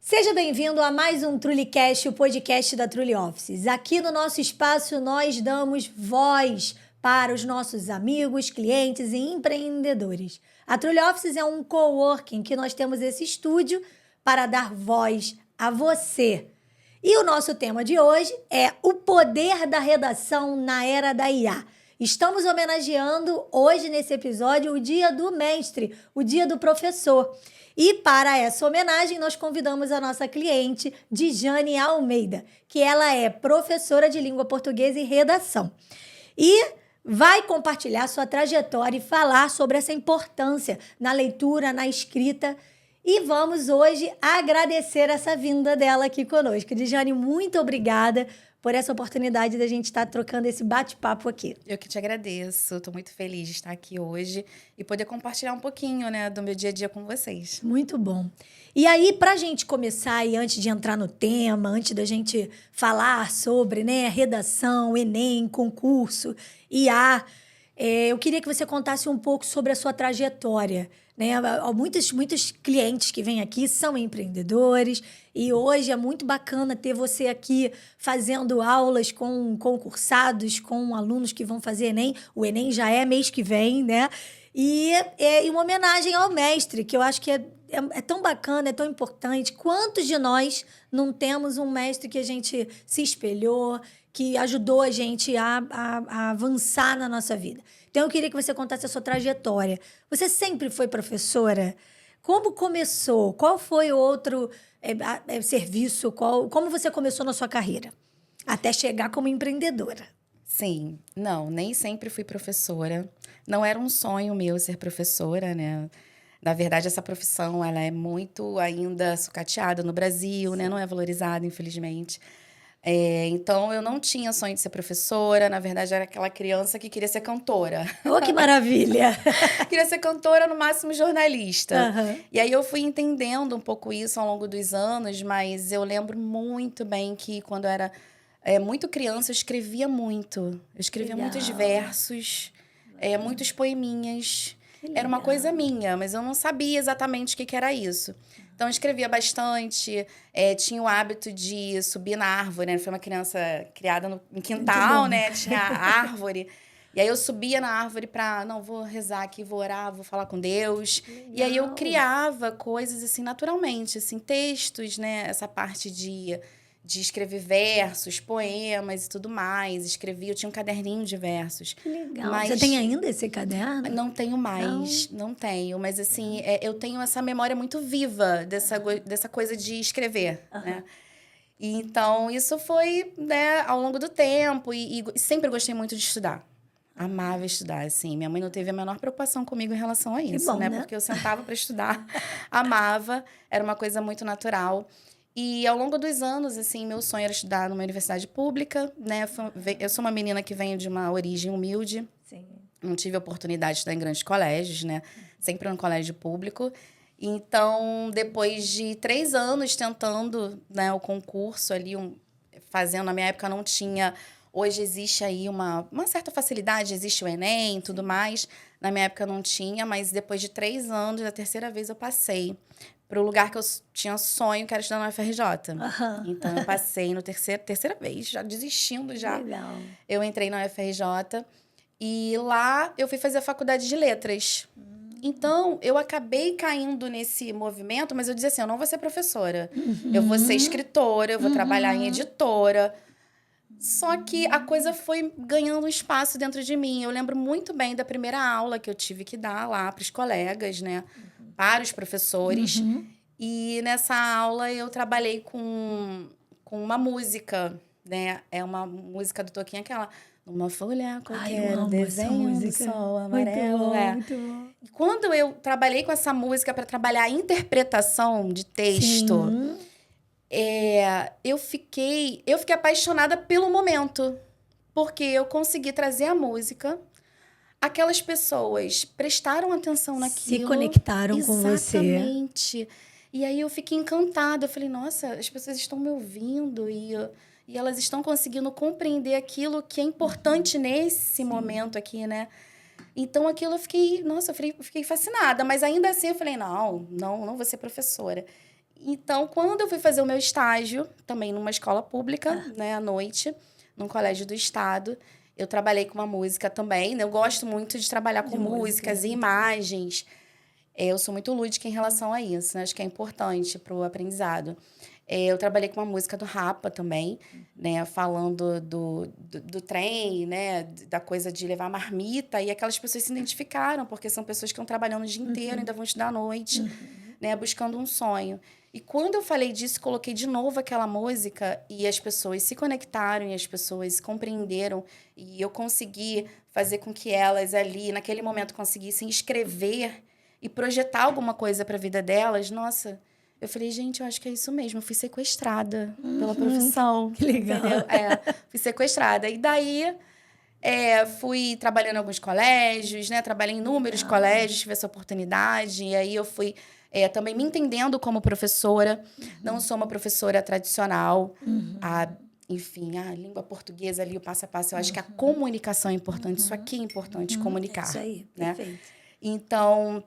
Seja bem-vindo a mais um TrulyCast, o podcast da Truly Offices. Aqui no nosso espaço nós damos voz para os nossos amigos, clientes e empreendedores. A Truly Offices é um coworking que nós temos esse estúdio para dar voz a você. E o nosso tema de hoje é o poder da redação na era da IA. Estamos homenageando hoje nesse episódio o Dia do Mestre, o Dia do Professor. E para essa homenagem, nós convidamos a nossa cliente, Dijane Almeida, que ela é professora de língua portuguesa e redação. E vai compartilhar sua trajetória e falar sobre essa importância na leitura, na escrita. E vamos hoje agradecer essa vinda dela aqui conosco. Dijane, muito obrigada por essa oportunidade da gente estar trocando esse bate-papo aqui. Eu que te agradeço, estou muito feliz de estar aqui hoje e poder compartilhar um pouquinho, né, do meu dia a dia com vocês. Muito bom. E aí, para a gente começar, e antes de entrar no tema, antes da gente falar sobre, né, redação, Enem, concurso, IA, eu queria que você contasse um pouco sobre a sua trajetória, né? Muitos clientes que vêm aqui são empreendedores e hoje é muito bacana ter você aqui fazendo aulas com concursados, com alunos que vão fazer Enem. O Enem já é mês que vem, né? E uma homenagem ao mestre, que eu acho que é tão bacana, é tão importante. Quantos de nós não temos um mestre que a gente se espelhou, que ajudou a gente a avançar na nossa vida? Então, eu queria que você contasse a sua trajetória. Você sempre foi professora? Como começou? Qual foi o outro serviço? Como você começou na sua carreira? Até chegar como empreendedora. Sim, não, nem sempre fui professora. Não era um sonho meu ser professora, né? Na verdade, essa profissão, ela é muito ainda sucateada no Brasil, né? Não é valorizada, infelizmente. Então, eu não tinha sonho de ser professora. Na verdade, era aquela criança que queria ser cantora. Oh, que maravilha! Queria ser cantora, no máximo jornalista. Uhum. E aí, eu fui entendendo um pouco isso ao longo dos anos, mas eu lembro muito bem que quando eu era muito criança, eu escrevia muito. Eu escrevia Legal. muitos versos, muitos poeminhas. Era uma legal. coisa minha, mas eu não sabia exatamente o que era isso. Então, eu escrevia bastante, tinha o hábito de subir na árvore, né? Fui uma criança criada no quintal, né? Tinha a árvore. E aí, eu subia na árvore não, vou rezar aqui, vou orar, vou falar com Deus. Legal. E aí, eu criava coisas, assim, naturalmente, assim, textos, né? Essa parte de escrever versos, poemas e tudo mais. Escrevia, eu tinha um caderninho de versos. Que legal. Mas Você tem ainda esse caderno? não tenho mais, não tenho. Mas, assim, eu tenho essa memória muito viva dessa coisa de escrever, né? E, então, isso foi, né, ao longo do tempo. E sempre gostei muito de estudar. Amava estudar, assim. Minha mãe não teve a menor preocupação comigo em relação a isso, bom, né? né? Porque eu sentava para estudar, amava, era uma coisa muito natural. E ao longo dos anos, assim, meu sonho era estudar numa universidade pública, né? Eu sou uma menina que venho de uma origem humilde. Sim. Não tive a oportunidade de estudar em grandes colégios, né? Sempre no colégio público. Então, depois de 3 anos tentando, né, o concurso ali, fazendo, na minha época não tinha. Hoje existe aí uma certa facilidade, existe o Enem e tudo mais. Na minha época não tinha, mas depois de 3 anos, a terceira vez eu passei para o lugar que eu tinha sonho, que era estudar na UFRJ. Então, eu passei no terceira vez, já desistindo já. Legal. Eu entrei na UFRJ e lá eu fui fazer a faculdade de letras. Então, eu acabei caindo nesse movimento, mas eu dizia assim, eu não vou ser professora. Eu vou ser escritora, eu vou trabalhar em editora. Só que a coisa foi ganhando espaço dentro de mim. Eu lembro muito bem da primeira aula que eu tive que dar lá para os colegas, né? Para os professores. E nessa aula eu trabalhei com uma música, né? É uma música do Toquinho, aquela... Uma folha qualquer, desenho do sol amarelo. Muito bom, muito bom. E quando eu trabalhei com essa música para trabalhar a interpretação de texto... Sim. Eu fiquei apaixonada pelo momento, porque eu consegui trazer a música, aquelas pessoas prestaram atenção naquilo. Se conectaram com você. Exatamente. E aí eu fiquei encantada, eu falei, nossa, as pessoas estão me ouvindo e elas estão conseguindo compreender aquilo que é importante nesse momento aqui, né? Então, aquilo eu fiquei fascinada, mas ainda assim eu falei, não vou ser professora. Então, quando eu fui fazer o meu estágio, também numa escola pública, né, à noite, num colégio do estado, eu trabalhei com uma música também, né? Eu gosto muito de trabalhar com músicas e imagens. Eu sou muito lúdica em relação a isso, né? Acho que é importante para o aprendizado. Eu trabalhei com uma música do Rapa também, né? Falando do trem, né? Da coisa de levar marmita. E aquelas pessoas se identificaram, porque são pessoas que estão trabalhando o dia inteiro, ainda vão estudar à noite, né? Buscando um sonho. E quando eu falei disso, coloquei de novo aquela música e as pessoas se conectaram e as pessoas compreenderam. E eu consegui fazer com que elas ali, naquele momento, conseguissem escrever e projetar alguma coisa para a vida delas. Nossa, eu falei, gente, eu acho que é isso mesmo. Eu fui sequestrada pela profissão. Que legal. Entendeu? Fui sequestrada. E daí, fui trabalhando em alguns colégios, né? Trabalhei em inúmeros colégios, tive essa oportunidade. E aí eu fui também me entendendo como professora. Não sou uma professora tradicional. Enfim, a língua portuguesa ali, o passo a passo. Eu acho que a comunicação é importante. Isso aqui é importante, comunicar. Isso aí, né? perfeito. Então,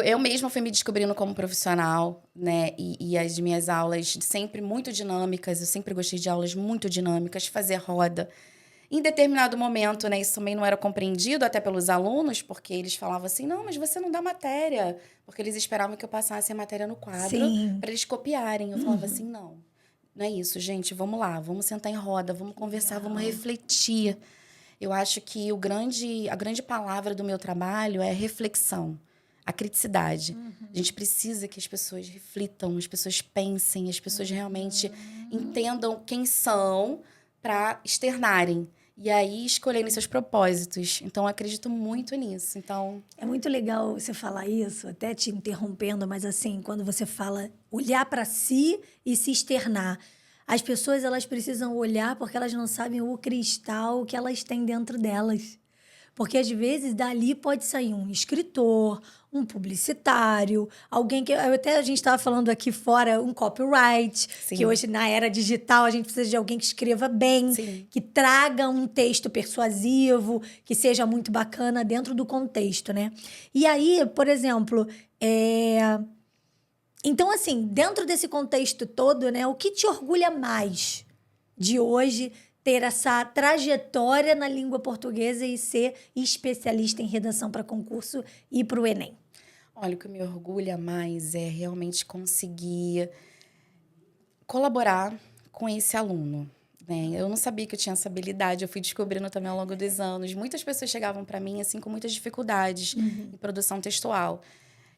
eu mesma fui me descobrindo como profissional, né? E as minhas aulas sempre muito dinâmicas. Eu sempre gostei de aulas muito dinâmicas, fazer roda. Em determinado momento, né, isso também não era compreendido até pelos alunos, porque eles falavam assim, não, mas você não dá matéria. Porque eles esperavam que eu passasse a matéria no quadro para eles copiarem. Eu falava assim, não é isso, gente, vamos lá, vamos sentar em roda, vamos conversar, vamos refletir. Eu acho que a grande palavra do meu trabalho é reflexão, a criticidade. A gente precisa que as pessoas reflitam, as pessoas pensem, as pessoas realmente entendam quem são para externarem. E aí escolherem seus propósitos. Então, eu acredito muito nisso. Então, é muito legal você falar isso, até te interrompendo, mas assim, quando você fala olhar para si e se externar. As pessoas, elas precisam olhar porque elas não sabem o cristal que elas têm dentro delas. Porque, às vezes, dali pode sair um escritor, um publicitário, alguém que... Até a gente estava falando aqui fora, um copyright, Sim. que hoje, na era digital, a gente precisa de alguém que escreva bem, Sim. que traga um texto persuasivo, que seja muito bacana dentro do contexto, né? E aí, por exemplo, Então, assim, dentro desse contexto todo, né, o que te orgulha mais de hoje ter essa trajetória na língua portuguesa e ser especialista em redação para concurso e para o Enem? Olha, o que me orgulha mais é realmente conseguir colaborar com esse aluno. Né? Eu não sabia que eu tinha essa habilidade, eu fui descobrindo também ao longo dos anos. Muitas pessoas chegavam para mim assim com muitas dificuldades em produção textual.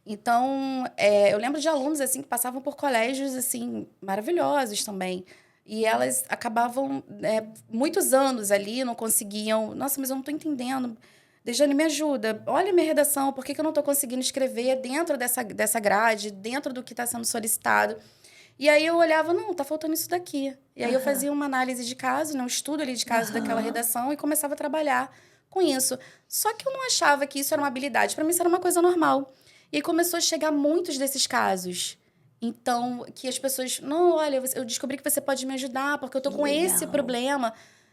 Então, eu lembro de alunos assim que passavam por colégios assim maravilhosos também. E elas acabavam muitos anos ali, não conseguiam... Nossa, mas eu não estou entendendo. Dejane, me ajuda. Olha a minha redação, por que eu não estou conseguindo escrever dentro dessa grade, dentro do que está sendo solicitado? E aí eu olhava, não, tá faltando isso daqui. E aí eu fazia uma análise de caso, um estudo ali de caso daquela redação e começava a trabalhar com isso. Só que eu não achava que isso era uma habilidade. Para mim, isso era uma coisa normal. E aí começou a chegar muitos desses casos. Então, que as pessoas... Não, olha, eu descobri que você pode me ajudar, porque eu tô com esse problema.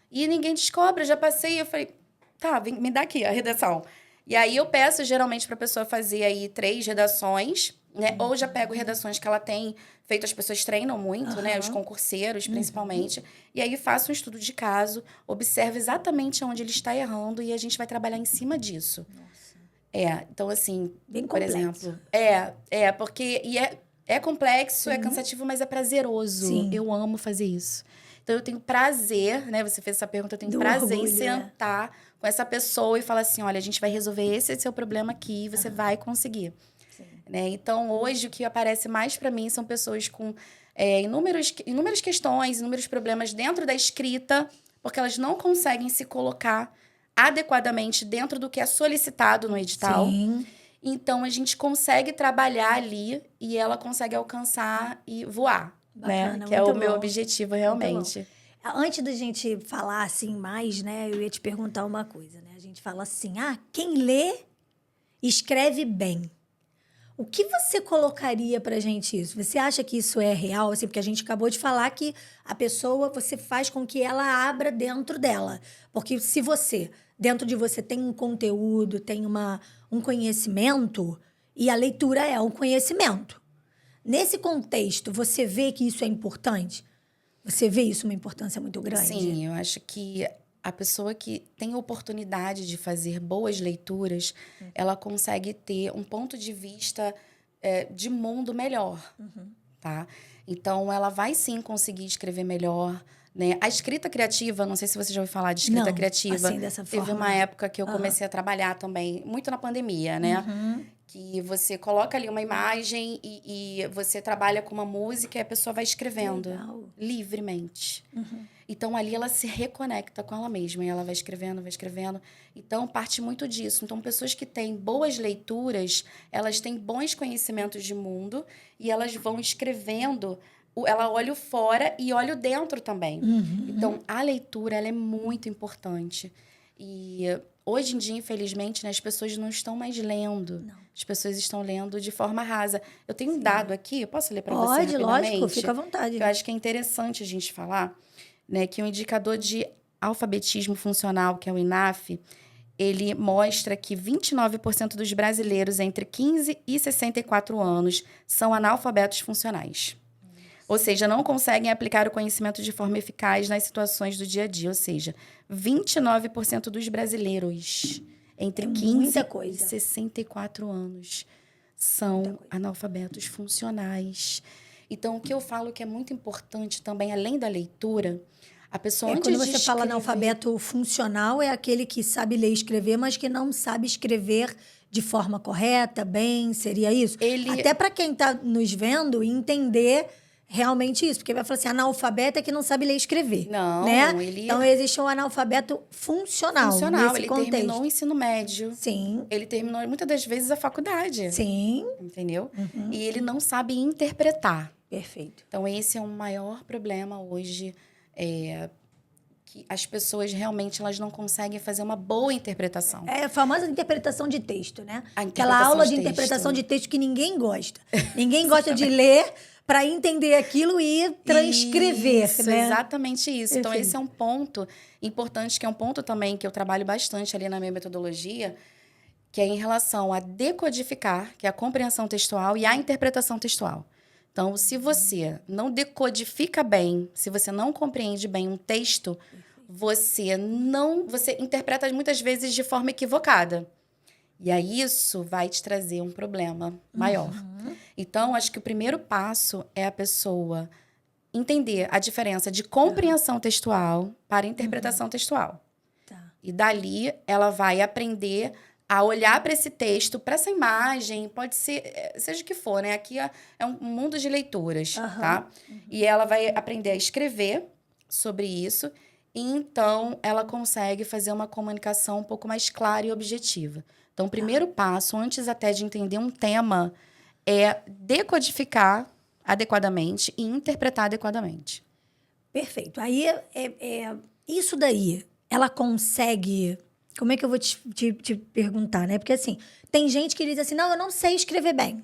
E ninguém descobre, eu já passei. Eu falei, tá, me dá aqui a redação. E aí eu peço, geralmente, pra pessoa fazer aí 3 redações, né? Ou já pego redações que ela tem feito, as pessoas treinam muito, né? Os concurseiros, principalmente. E aí faço um estudo de caso, observo exatamente onde ele está errando e a gente vai trabalhar em cima disso. Nossa. Então, assim, bem por complexo. exemplo... porque... É complexo, é cansativo, mas é prazeroso. Sim. Eu amo fazer isso. Então, eu tenho prazer, né? Você fez essa pergunta, eu tenho Do prazer orgulho, em sentar com essa pessoa e falar assim, olha, a gente vai resolver esse seu problema aqui e você vai conseguir. Né? Então, hoje, o que aparece mais para mim são pessoas com inúmeras questões, inúmeros problemas dentro da escrita, porque elas não conseguem se colocar adequadamente dentro do que é solicitado no edital. Sim. Então, a gente consegue trabalhar ali e ela consegue alcançar e voar. Bacana, né? Que é o meu bom. objetivo, realmente. Antes da gente falar assim mais, né? Eu ia te perguntar uma coisa, né? A gente fala assim, quem lê, escreve bem. O que você colocaria pra gente isso? Você acha que isso é real? Assim, porque a gente acabou de falar que a pessoa, você faz com que ela abra dentro dela. Porque se você, dentro de você, tem um conteúdo, tem um conhecimento, e a leitura é um conhecimento, Nesse contexto, você vê que isso é importante? Você vê isso uma importância muito grande? Sim, eu acho que a pessoa que tem oportunidade de fazer boas leituras, ela consegue ter um ponto de vista de mundo melhor, tá? Então, ela vai sim conseguir escrever melhor, né? A escrita criativa, não sei se você já ouviu falar de escrita Não, criativa. assim, dessa Teve forma. uma época que eu comecei a trabalhar também, muito na pandemia, né? Que você coloca ali uma imagem e você trabalha com uma música e a pessoa vai escrevendo Legal. livremente. Então, ali ela se reconecta com ela mesma e ela vai escrevendo, vai escrevendo. Então, parte muito disso. Então, pessoas que têm boas leituras, elas têm bons conhecimentos de mundo e elas vão escrevendo. Ela olha o fora e olha o dentro também. Então, a leitura, ela é muito importante. E hoje em dia, infelizmente, né, as pessoas não estão mais lendo. Não. As pessoas estão lendo de forma rasa. Eu tenho um dado aqui, eu posso ler para você Pode, rapidamente? lógico, fica à vontade. Que eu acho que é interessante a gente falar, né, que o indicador de alfabetismo funcional, que é o INAF, ele mostra que 29% dos brasileiros entre 15 e 64 anos são analfabetos funcionais. Ou seja, não conseguem aplicar o conhecimento de forma eficaz nas situações do dia a dia. Ou seja, 29% dos brasileiros entre 15 muita e coisa. 64 anos são analfabetos funcionais. Então, o que eu falo que é muito importante também, além da leitura, a pessoa antes Quando de você fala escrever... analfabeto funcional, é aquele que sabe ler e escrever, mas que não sabe escrever de forma correta, bem, seria isso? Até para quem está nos vendo entender realmente isso, porque vai falar assim, analfabeto é que não sabe ler e escrever, Não, né? ele... Então, existe um analfabeto funcional nesse ele contexto. terminou o ensino médio. Sim. Ele terminou, muitas das vezes, a faculdade. Sim. Entendeu? E ele não sabe interpretar. Perfeito. Então, esse é um maior problema hoje, que as pessoas realmente elas não conseguem fazer uma boa interpretação. É a famosa interpretação de texto, né? A Aquela interpretação aula de de texto. interpretação de texto que ninguém gosta. Ninguém gosta de ler para entender aquilo e transcrever, Isso, né? exatamente isso. Então, Perfeito. esse é um ponto importante, que é um ponto também que eu trabalho bastante ali na minha metodologia, que é em relação a decodificar, que é a compreensão textual, e a interpretação textual. Então, se você não decodifica bem, se você não compreende bem um texto, você interpreta muitas vezes de forma equivocada. E aí isso vai te trazer um problema maior. Então, acho que o primeiro passo é a pessoa entender a diferença de compreensão textual para interpretação textual. Tá. E dali ela vai aprender a olhar para esse texto, para essa imagem, pode ser, seja o que for, né? Aqui é um mundo de leituras, tá? E ela vai aprender a escrever sobre isso, e então ela consegue fazer uma comunicação um pouco mais clara e objetiva. Então, o primeiro passo, antes até de entender um tema, é decodificar adequadamente e interpretar adequadamente. Perfeito. Aí, isso daí, ela consegue... Como é que eu vou te perguntar, né? Porque, assim, tem gente que diz assim, não, eu não sei escrever bem.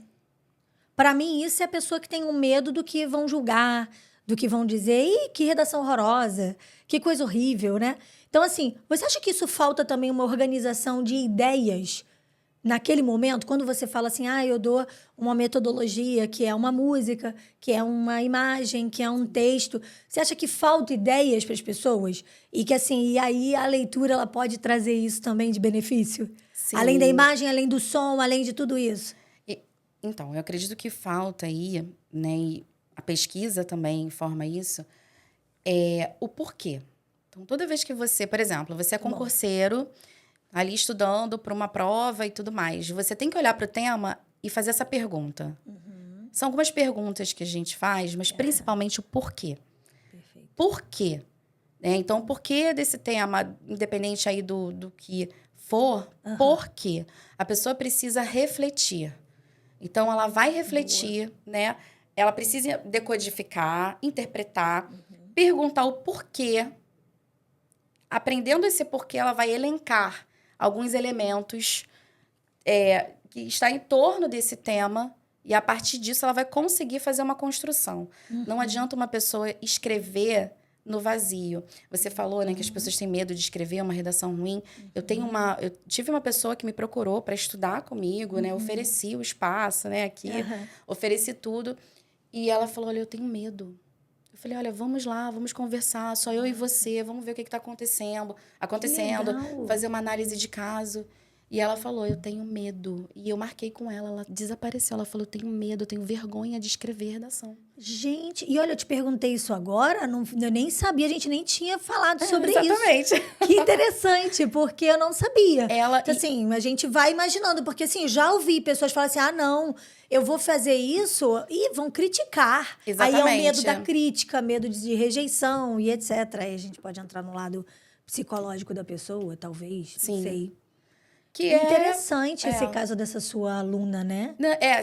Para mim, isso é a pessoa que tem um medo do que vão julgar, do que vão dizer. Ih, que redação horrorosa, que coisa horrível, né? Então, assim, você acha que isso falta também uma organização de ideias naquele momento, quando você fala assim, eu dou uma metodologia, que é uma música, que é uma imagem, que é um texto, você acha que falta ideias para as pessoas? E que assim, e aí a leitura ela pode trazer isso também de benefício? Sim. Além da imagem, além do som, além de tudo isso. Então, eu acredito que falta aí, né, e a pesquisa também informa isso, é o porquê. Então, toda vez que você, por exemplo, você é concurseiro, ali estudando para uma prova e tudo mais, você tem que olhar para o tema e fazer essa pergunta. São algumas perguntas que a gente faz, mas principalmente o porquê. Perfeito. Por quê? Então, por que desse tema, independente aí do que for, por quê? A pessoa precisa refletir. Então, ela vai refletir, né? Ela precisa decodificar, interpretar, perguntar o porquê. Aprendendo esse porquê, ela vai elencar alguns elementos que está em torno desse tema, e a partir disso ela vai conseguir fazer uma construção. Não adianta uma pessoa escrever no vazio. Você falou, né, que as pessoas têm medo de escrever uma redação ruim. Eu tive uma pessoa que me procurou para estudar comigo, né? Ofereci o espaço, né, aqui, ofereci tudo. E ela falou, olha, eu tenho medo. Eu falei, olha, vamos lá, vamos conversar, só eu e você, vamos ver o que está acontecendo, fazer uma análise de caso. E ela falou, eu tenho medo. E eu marquei com ela, ela desapareceu. Ela falou, eu tenho medo, eu tenho vergonha de escrever redação. Gente, e olha, eu te perguntei isso agora, eu nem sabia, a gente nem tinha falado sobre exatamente. isso. Que interessante, porque eu não sabia. Ela, então, assim, a gente vai imaginando, porque assim, já ouvi pessoas falarem assim, ah, não, eu vou fazer isso e vão criticar. Exatamente. Aí é o medo da crítica, medo de rejeição e etc. Aí a gente pode entrar no lado psicológico da pessoa, talvez, Sim. não sei. Que interessante esse caso dessa sua aluna, né?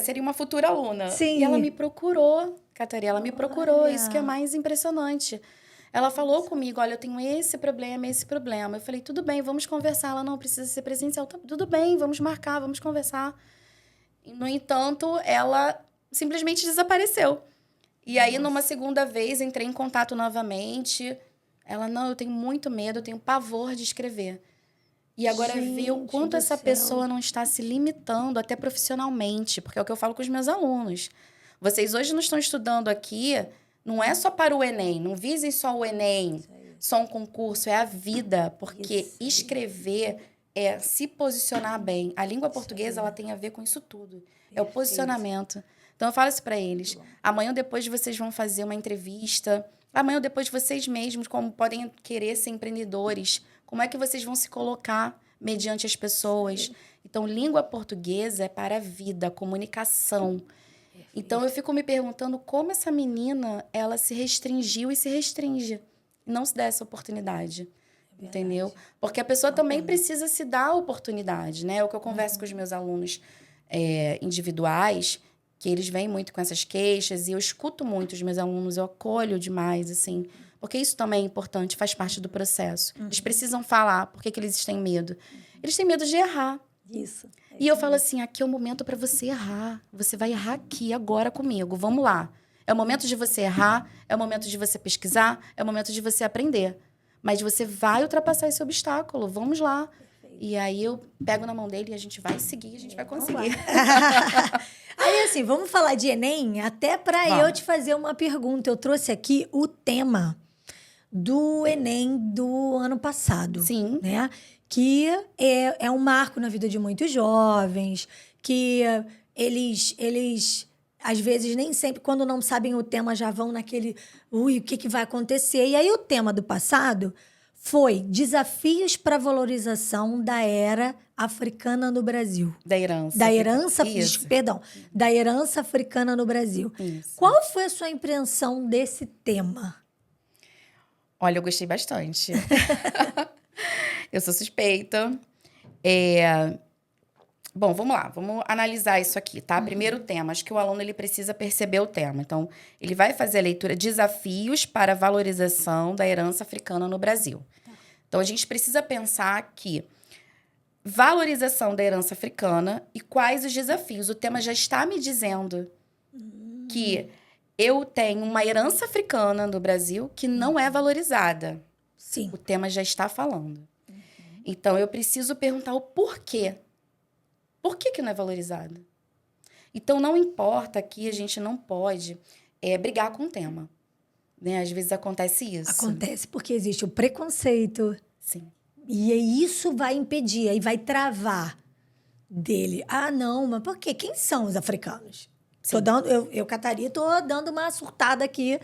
Seria uma futura aluna. Sim. E ela me procurou, Catarina, ela me procurou. Isso que é mais impressionante. Ela falou comigo, olha, eu tenho esse problema. Eu falei, tudo bem, vamos conversar. Ela, não, precisa ser presencial. Tudo bem, vamos marcar, vamos conversar. No entanto, ela simplesmente desapareceu. E aí, numa segunda vez, entrei em contato novamente. Ela, não, eu tenho muito medo, eu tenho pavor de escrever. E agora ver o quanto essa pessoa não está se limitando até profissionalmente, porque é o que eu falo com os meus alunos. Vocês hoje não estão estudando aqui, não é só para o Enem, não visem só o Enem, só um concurso, é a vida, porque escrever é se posicionar bem. A língua portuguesa, ela tem a ver com isso tudo. É o posicionamento. Então, eu falo isso para eles. Amanhã, depois, vocês vão fazer uma entrevista. Amanhã, depois, vocês mesmos, como podem querer ser empreendedores, como é que vocês vão se colocar mediante as pessoas? Então, língua portuguesa é para a vida, comunicação. Então, eu fico me perguntando como essa menina, ela se restringiu e se restringe. Não se dá essa oportunidade. Entendeu? Porque a pessoa também precisa se dar a oportunidade, né? É o que eu converso com os meus alunos individuais, que eles vêm muito com essas queixas, e eu escuto muito os meus alunos, eu acolho demais, assim, porque isso também é importante, faz parte do processo. Eles precisam falar por que eles têm medo. Eles têm medo de errar. Isso. E eu falo assim, aqui é o momento para você errar. Você vai errar aqui, agora comigo. Vamos lá. É o momento de você errar, é o momento de você pesquisar, é o momento de você aprender. Mas você vai ultrapassar esse obstáculo. Vamos lá. E aí eu pego na mão dele e a gente vai seguir, a gente vai conseguir. Aí, assim, vamos falar de Enem, até para eu te fazer uma pergunta. Eu trouxe aqui o tema do Enem do ano passado. Sim. Né? Que é um marco na vida de muitos jovens, que eles às vezes, nem sempre, quando não sabem o tema, já vão naquele... Ui, o que vai acontecer? E aí, o tema do passado foi Desafios para a Valorização da Era Africana no Brasil. Da herança. Da herança africana no Brasil. Isso. Qual foi a sua impressão desse tema? Olha, eu gostei bastante. Eu sou suspeita. Bom, vamos lá. Vamos analisar isso aqui, tá? Primeiro tema. Acho que o aluno ele precisa perceber o tema. Então, ele vai fazer a leitura Desafios para a Valorização da Herança Africana no Brasil. Então, a gente precisa pensar que valorização da herança africana e quais os desafios. O tema já está me dizendo que eu tenho uma herança africana no Brasil que não é valorizada. Sim. O tema já está falando. Então, eu preciso perguntar o porquê. Por que não é valorizado? Então, não importa que a gente não pode brigar com o tema. Né? Às vezes acontece isso. Acontece porque existe o preconceito. Sim. E isso vai impedir, aí vai travar dele. Ah, não, mas por quê? Quem são os africanos? Catarina, tô dando uma surtada aqui,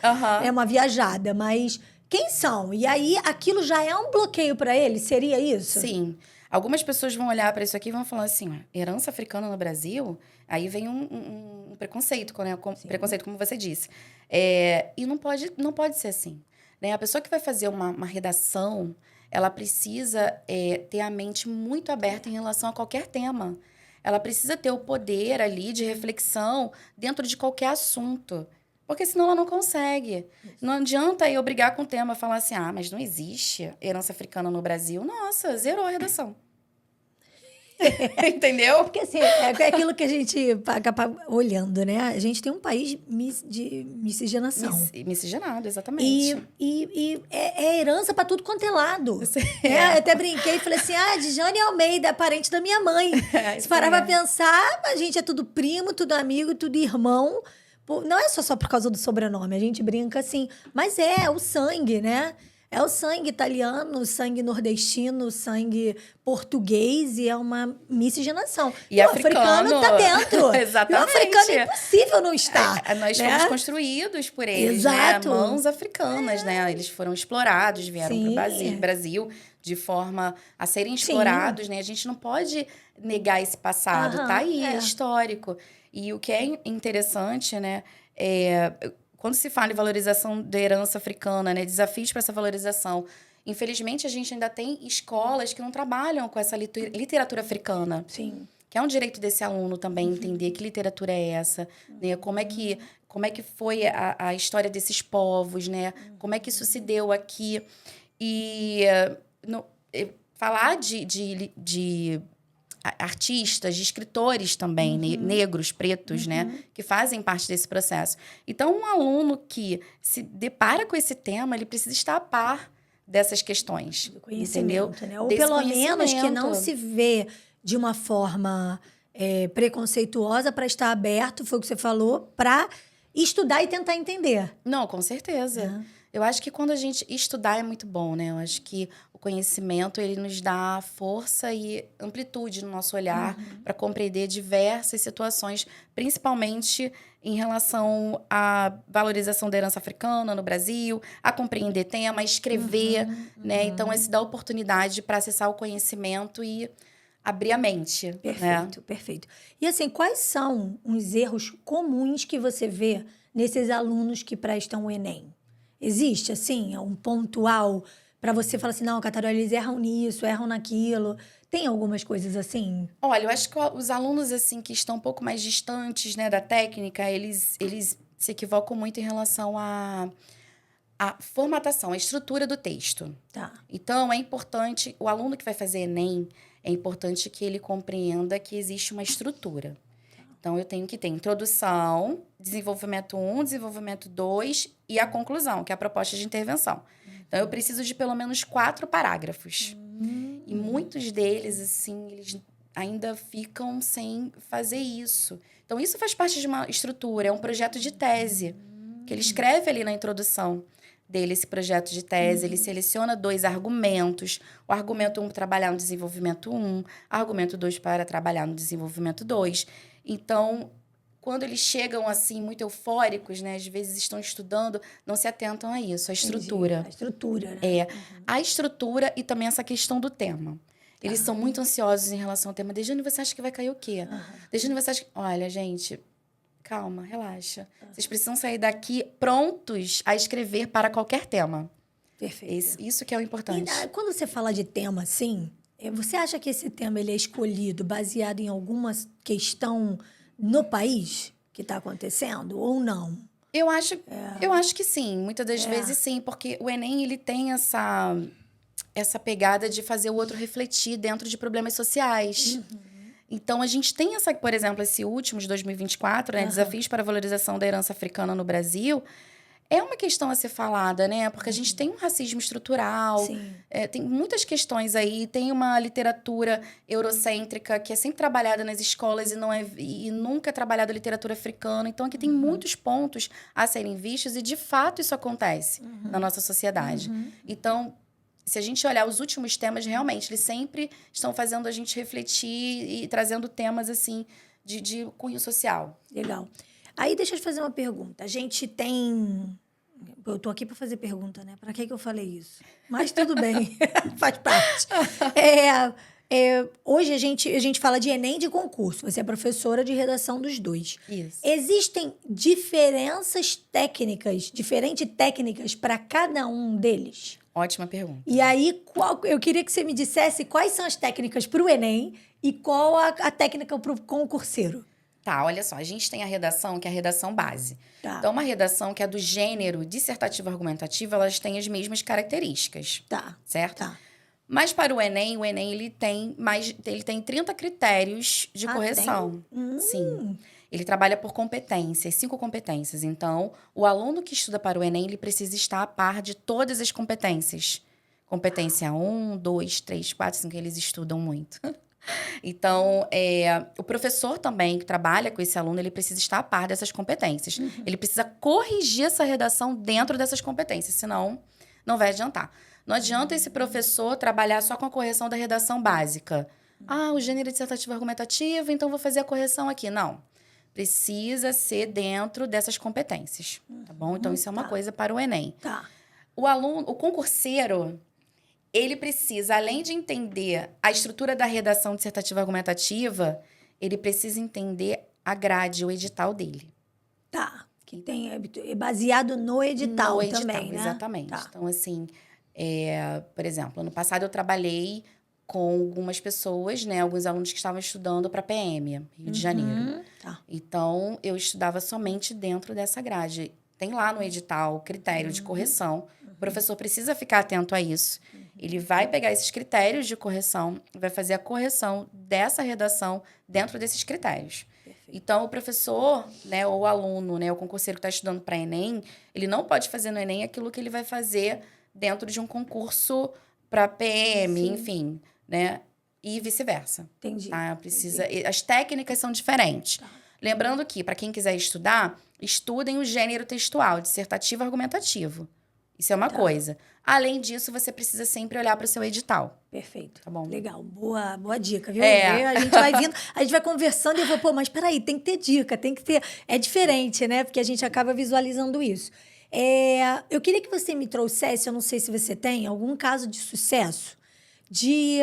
uma viajada, mas quem são? E aí, aquilo já é um bloqueio para ele? Seria isso? Sim. Algumas pessoas vão olhar para isso aqui e vão falar assim, herança africana no Brasil? Aí vem um preconceito, né? Preconceito, como você disse. E não pode ser assim. Né? A pessoa que vai fazer uma redação, ela precisa ter a mente muito aberta em relação a qualquer tema. Ela precisa ter o poder ali de reflexão dentro de qualquer assunto. Porque senão ela não consegue. Não adianta eu brigar com o tema e falar assim, mas não existe herança africana no Brasil. Nossa, zerou a redação. Entendeu? Porque assim, é aquilo que a gente acaba olhando, né? A gente tem um país de miscigenação. Miscigenado, exatamente. E é herança pra tudo quanto é lado. É. Eu até brinquei e falei assim: Djane Almeida, parente da minha mãe. Se parar pra pensar, a gente é tudo primo, tudo amigo, tudo irmão. Não é só por causa do sobrenome, a gente brinca assim. Mas é o sangue, né? É o sangue italiano, o sangue nordestino, o sangue português, e é uma miscigenação. E o africano tá dentro. Exatamente. E o africano é impossível não estar. Nós fomos construídos por eles, Exato. né? Mãos africanas, né? Eles foram explorados, vieram para o Brasil de forma a serem explorados, né? A gente não pode negar esse passado, tá aí, é histórico. E o que é interessante, né? Quando se fala em valorização da herança africana, né? Desafios para essa valorização. Infelizmente, a gente ainda tem escolas que não trabalham com essa literatura africana. Sim. Que é um direito desse aluno também entender que literatura é essa, né? Como é que foi a história desses povos, né? Como é que isso se deu aqui. E falar de artistas, de escritores também, negros, pretos, né? Que fazem parte desse processo. Então, um aluno que se depara com esse tema, ele precisa estar a par dessas questões, do conhecimento, entendeu? né? Ou pelo menos que não se vê de uma forma preconceituosa, para estar aberto, foi o que você falou, para estudar e tentar entender. Não, com certeza. Eu acho que quando a gente estudar é muito bom, né? Eu acho que o conhecimento, ele nos dá força e amplitude no nosso olhar para compreender diversas situações, principalmente em relação à valorização da herança africana no Brasil, a compreender tema, a escrever, né? Então, esse dá oportunidade para acessar o conhecimento e abrir a mente. Perfeito, né? Perfeito. E assim, quais são os erros comuns que você vê nesses alunos que prestam o Enem? Existe, assim, um pontual para você falar assim, não, Catarina, eles erram nisso, erram naquilo. Tem algumas coisas assim? Olha, eu acho que os alunos, assim, que estão um pouco mais distantes, né, da técnica, eles se equivocam muito em relação à formatação, à estrutura do texto. Tá. Então, é importante, o aluno que vai fazer Enem, é importante que ele compreenda que existe uma estrutura. Então, eu tenho que ter introdução, desenvolvimento 1, desenvolvimento 2 e a conclusão, que é a proposta de intervenção. Então, eu preciso de pelo menos 4 parágrafos. E muitos deles, assim, eles ainda ficam sem fazer isso. Então, isso faz parte de uma estrutura, é um projeto de tese, que ele escreve ali na introdução dele, esse projeto de tese. Ele seleciona 2 argumentos. O argumento 1 para trabalhar no desenvolvimento 1, argumento 2 para trabalhar no desenvolvimento 2. Então, quando eles chegam, assim, muito eufóricos, né? Às vezes estão estudando, não se atentam a isso, a estrutura. A estrutura, né? A estrutura e também essa questão do tema. Eles são muito ansiosos em relação ao tema. Dejane, você acha que vai cair o quê? Dejane, você acha que... Olha, gente, calma, relaxa. Vocês precisam sair daqui prontos a escrever para qualquer tema. Perfeito. Isso que é o importante. E quando você fala de tema, assim, você acha que esse tema ele é escolhido baseado em alguma questão no país que está acontecendo ou não? Eu acho que sim. Muitas das vezes sim, porque o Enem ele tem essa pegada de fazer o outro refletir dentro de problemas sociais. Então, a gente tem por exemplo, esse último de 2024, né? Desafios para a valorização da herança africana no Brasil. É uma questão a ser falada, né? Porque a gente tem um racismo estrutural, tem muitas questões aí, tem uma literatura eurocêntrica que é sempre trabalhada nas escolas e nunca é trabalhada a literatura africana. Então, aqui tem muitos pontos a serem vistos e, de fato, isso acontece na nossa sociedade. Então, se a gente olhar os últimos temas, realmente, eles sempre estão fazendo a gente refletir e trazendo temas, assim, de cunho social. Legal. Aí, deixa eu te fazer uma pergunta. A gente tem... Eu tô aqui para fazer pergunta, né? Para que eu falei isso? Mas tudo bem, faz parte. Hoje a gente fala de Enem e de concurso. Você é professora de redação dos dois. Isso. Existem diferentes técnicas para cada um deles? Ótima pergunta. E aí, eu queria que você me dissesse quais são as técnicas para o Enem e qual a técnica para o concurseiro. Tá, olha só, a gente tem a redação, que é a redação base. Tá. Então, uma redação que é do gênero dissertativo argumentativo, elas têm as mesmas características. Tá. Certo? Tá. Mas para o Enem ele tem 30 critérios de correção. Sim. Ele trabalha por competências, 5 competências. Então, o aluno que estuda para o Enem, ele precisa estar a par de todas as competências. Competência 1, 2, 3, 4, 5, eles estudam muito. Então, o professor também, que trabalha com esse aluno, ele precisa estar a par dessas competências. Ele precisa corrigir essa redação dentro dessas competências, senão não vai adiantar. Não adianta esse professor trabalhar só com a correção da redação básica. O gênero dissertativo argumentativo, então vou fazer a correção aqui. Não. Precisa ser dentro dessas competências, tá bom? Então, isso é uma coisa para o Enem. Tá. O concurseiro, ele precisa, além de entender a estrutura da redação dissertativa argumentativa, ele precisa entender a grade, o edital dele. Tá. Que é baseado no edital também, né? Exatamente. Tá. Então, assim, por exemplo, ano passado eu trabalhei com algumas pessoas, né? Alguns alunos que estavam estudando para PM, Rio de Janeiro. Tá. Então, eu estudava somente dentro dessa grade. Tem lá no edital critério de correção. O professor precisa ficar atento a isso. Ele vai pegar esses critérios de correção, vai fazer a correção dessa redação dentro desses critérios. Então, o professor, né, ou o aluno, né, o concurseiro que está estudando para Enem, ele não pode fazer no Enem aquilo que ele vai fazer dentro de um concurso para PM, enfim, né? E vice-versa. Entendi. Tá? As técnicas são diferentes. Tá. Lembrando que, para quem quiser estudar, estudem o gênero textual, dissertativo e argumentativo. Isso é uma coisa. Além disso, você precisa sempre olhar para o seu edital. Perfeito. Tá bom? Legal. Boa dica, viu? A gente vai vindo, a gente vai conversando e eu vou, mas peraí, tem que ter dica, tem que ter... É diferente, né? Porque a gente acaba visualizando isso. Eu queria que você me trouxesse, eu não sei se você tem, algum caso de sucesso de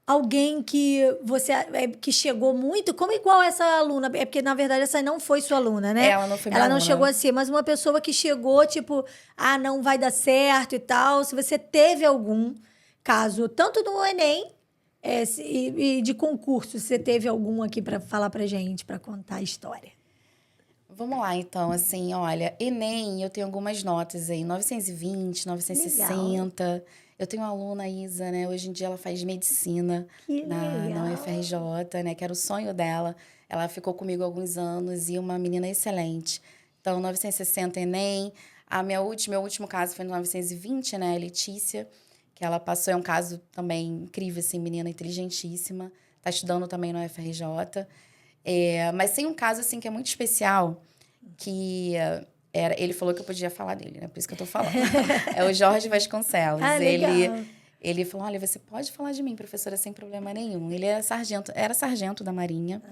alguém que você que chegou muito, como igual essa aluna, porque na verdade essa não foi sua aluna, né? Ela não foi minha aluna. aluna. Chegou assim, mas uma pessoa que chegou tipo, não vai dar certo e tal. Se você teve algum caso, tanto no Enem e de concurso, se você teve algum aqui para falar pra gente, para contar a história. Vamos lá, então, assim, olha, Enem, eu tenho algumas notas aí, 920, 960. Legal. Eu tenho uma aluna, Isa, né? Hoje em dia ela faz medicina na UFRJ, né? Que era o sonho dela. Ela ficou comigo há alguns anos e uma menina excelente. Então, 960 Enem. Meu último caso foi no 920, né? A Letícia, que ela passou, é um caso também incrível, assim, menina inteligentíssima. Tá estudando também na UFRJ. Mas tem um caso, assim, que é muito especial, que... ele falou que eu podia falar dele, né? Por isso que eu tô falando. É o Jorge Vasconcelos. Ele falou, olha, você pode falar de mim, professora, sem problema nenhum. Ele era sargento da Marinha,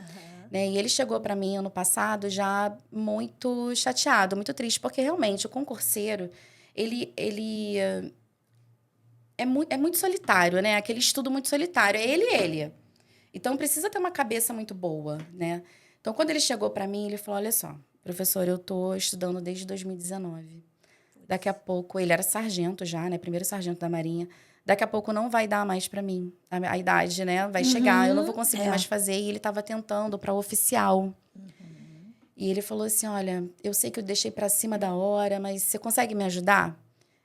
né? E ele chegou para mim ano passado já muito chateado, muito triste, porque realmente o concurseiro, ele é muito solitário, né? Aquele estudo muito solitário. É ele. Então, precisa ter uma cabeça muito boa, né? Então, quando ele chegou para mim, ele falou, olha só, professor, eu tô estudando desde 2019. Daqui a pouco, ele era sargento já, né? Primeiro sargento da Marinha. Daqui a pouco não vai dar mais para mim. A idade, né? Vai chegar, eu não vou conseguir mais fazer. E ele estava tentando para oficial. E ele falou assim, olha, eu sei que eu deixei para cima da hora, mas você consegue me ajudar?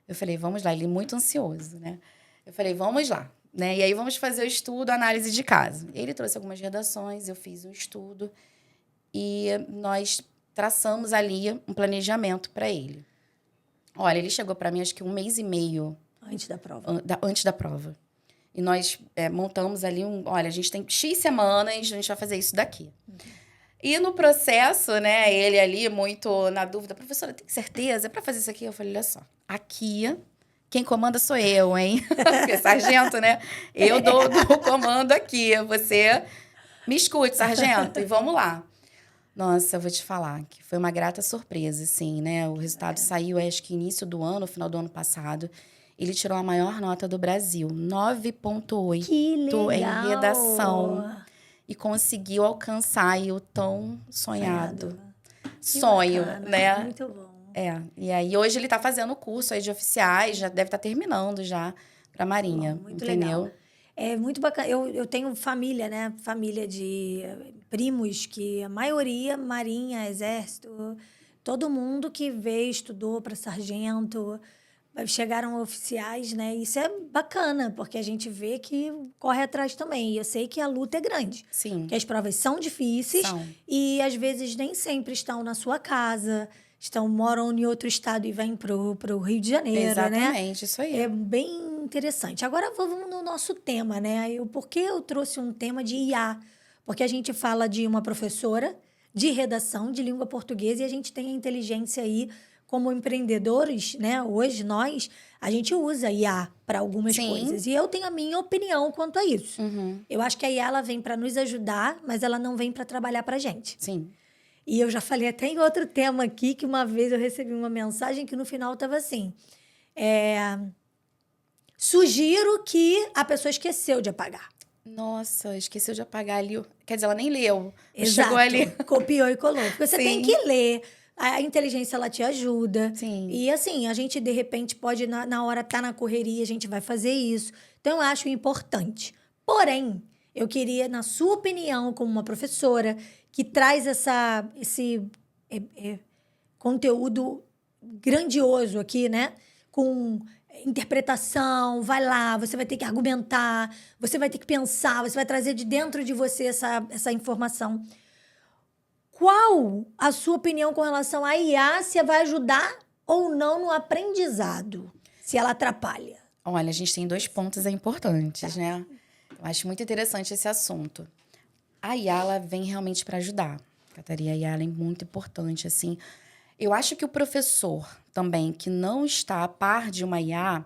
Eu falei, vamos lá. Ele é muito ansioso, né? Eu falei, vamos lá. Né? E aí, vamos fazer o estudo, análise de caso. Ele trouxe algumas redações, eu fiz um estudo. E nós traçamos ali um planejamento para ele. Olha, ele chegou para mim, acho que 1 mês e meio... Antes da prova. Antes da prova. E nós montamos ali olha, a gente tem X semanas, a gente vai fazer isso daqui. E no processo, né, ele ali muito na dúvida, professora, tem certeza? É para fazer isso aqui? Eu falei, olha só, aqui... Quem comanda sou eu, hein? Porque sargento, né? Eu dou o comando aqui. Você me escute, sargento, e vamos lá. Nossa, eu vou te falar que foi uma grata surpresa, assim, né? O resultado saiu, acho que início do ano, final do ano passado. Ele tirou a maior nota do Brasil, 9,8 em redação. E conseguiu alcançar aí o tão sonhado sonho, bacana, né? Muito bom. E aí hoje ele tá fazendo o curso aí de oficiais, já deve estar terminando já pra Marinha, muito entendeu? Legal. É muito bacana. Eu tenho família, né? Família de primos que a maioria, Marinha, Exército, todo mundo que veio, estudou para sargento. chegaram oficiais, né? Isso é bacana, porque a gente vê que corre atrás também. E eu sei que a luta é grande. Sim. Que as provas são difíceis São. e às vezes nem sempre estão na sua casa, moram em outro estado e vêm pro Rio de Janeiro, né? Exatamente, isso aí. É bem interessante. Agora vamos no nosso tema, né? Por que eu trouxe um tema de IA? Porque a gente fala de uma professora de redação de língua portuguesa e a gente tem a inteligência aí como empreendedores, né? Hoje a gente usa IA para algumas Sim. coisas. E eu tenho a minha opinião quanto a isso. Uhum. Eu acho que a IA ela vem para nos ajudar, mas ela não vem para trabalhar para gente. Sim. E eu já falei até em outro tema aqui, que uma vez eu recebi uma mensagem que no final estava assim: sugiro que a pessoa esqueceu de apagar. Nossa, esqueceu de apagar ali. Quer dizer, ela nem leu. Exato. Chegou ali. Copiou e colou. Porque você Sim. tem que ler. A inteligência, ela te ajuda. Sim. E assim, a gente, de repente, pode, na hora tá na correria, a gente vai fazer isso. Então, eu acho importante. Porém, eu queria, na sua opinião, como uma professora, que traz esse conteúdo grandioso aqui, né? Com interpretação, vai lá, você vai ter que argumentar, você vai ter que pensar, você vai trazer de dentro de você essa informação. Qual a sua opinião com relação à IA, se vai ajudar ou não no aprendizado? Se ela atrapalha? Olha, a gente tem 2 pontos importantes, né? Eu acho muito interessante esse assunto. A IA, ela vem realmente para ajudar. Catarina, a IA ela é muito importante, assim. Eu acho que o professor também, que não está a par de uma IA,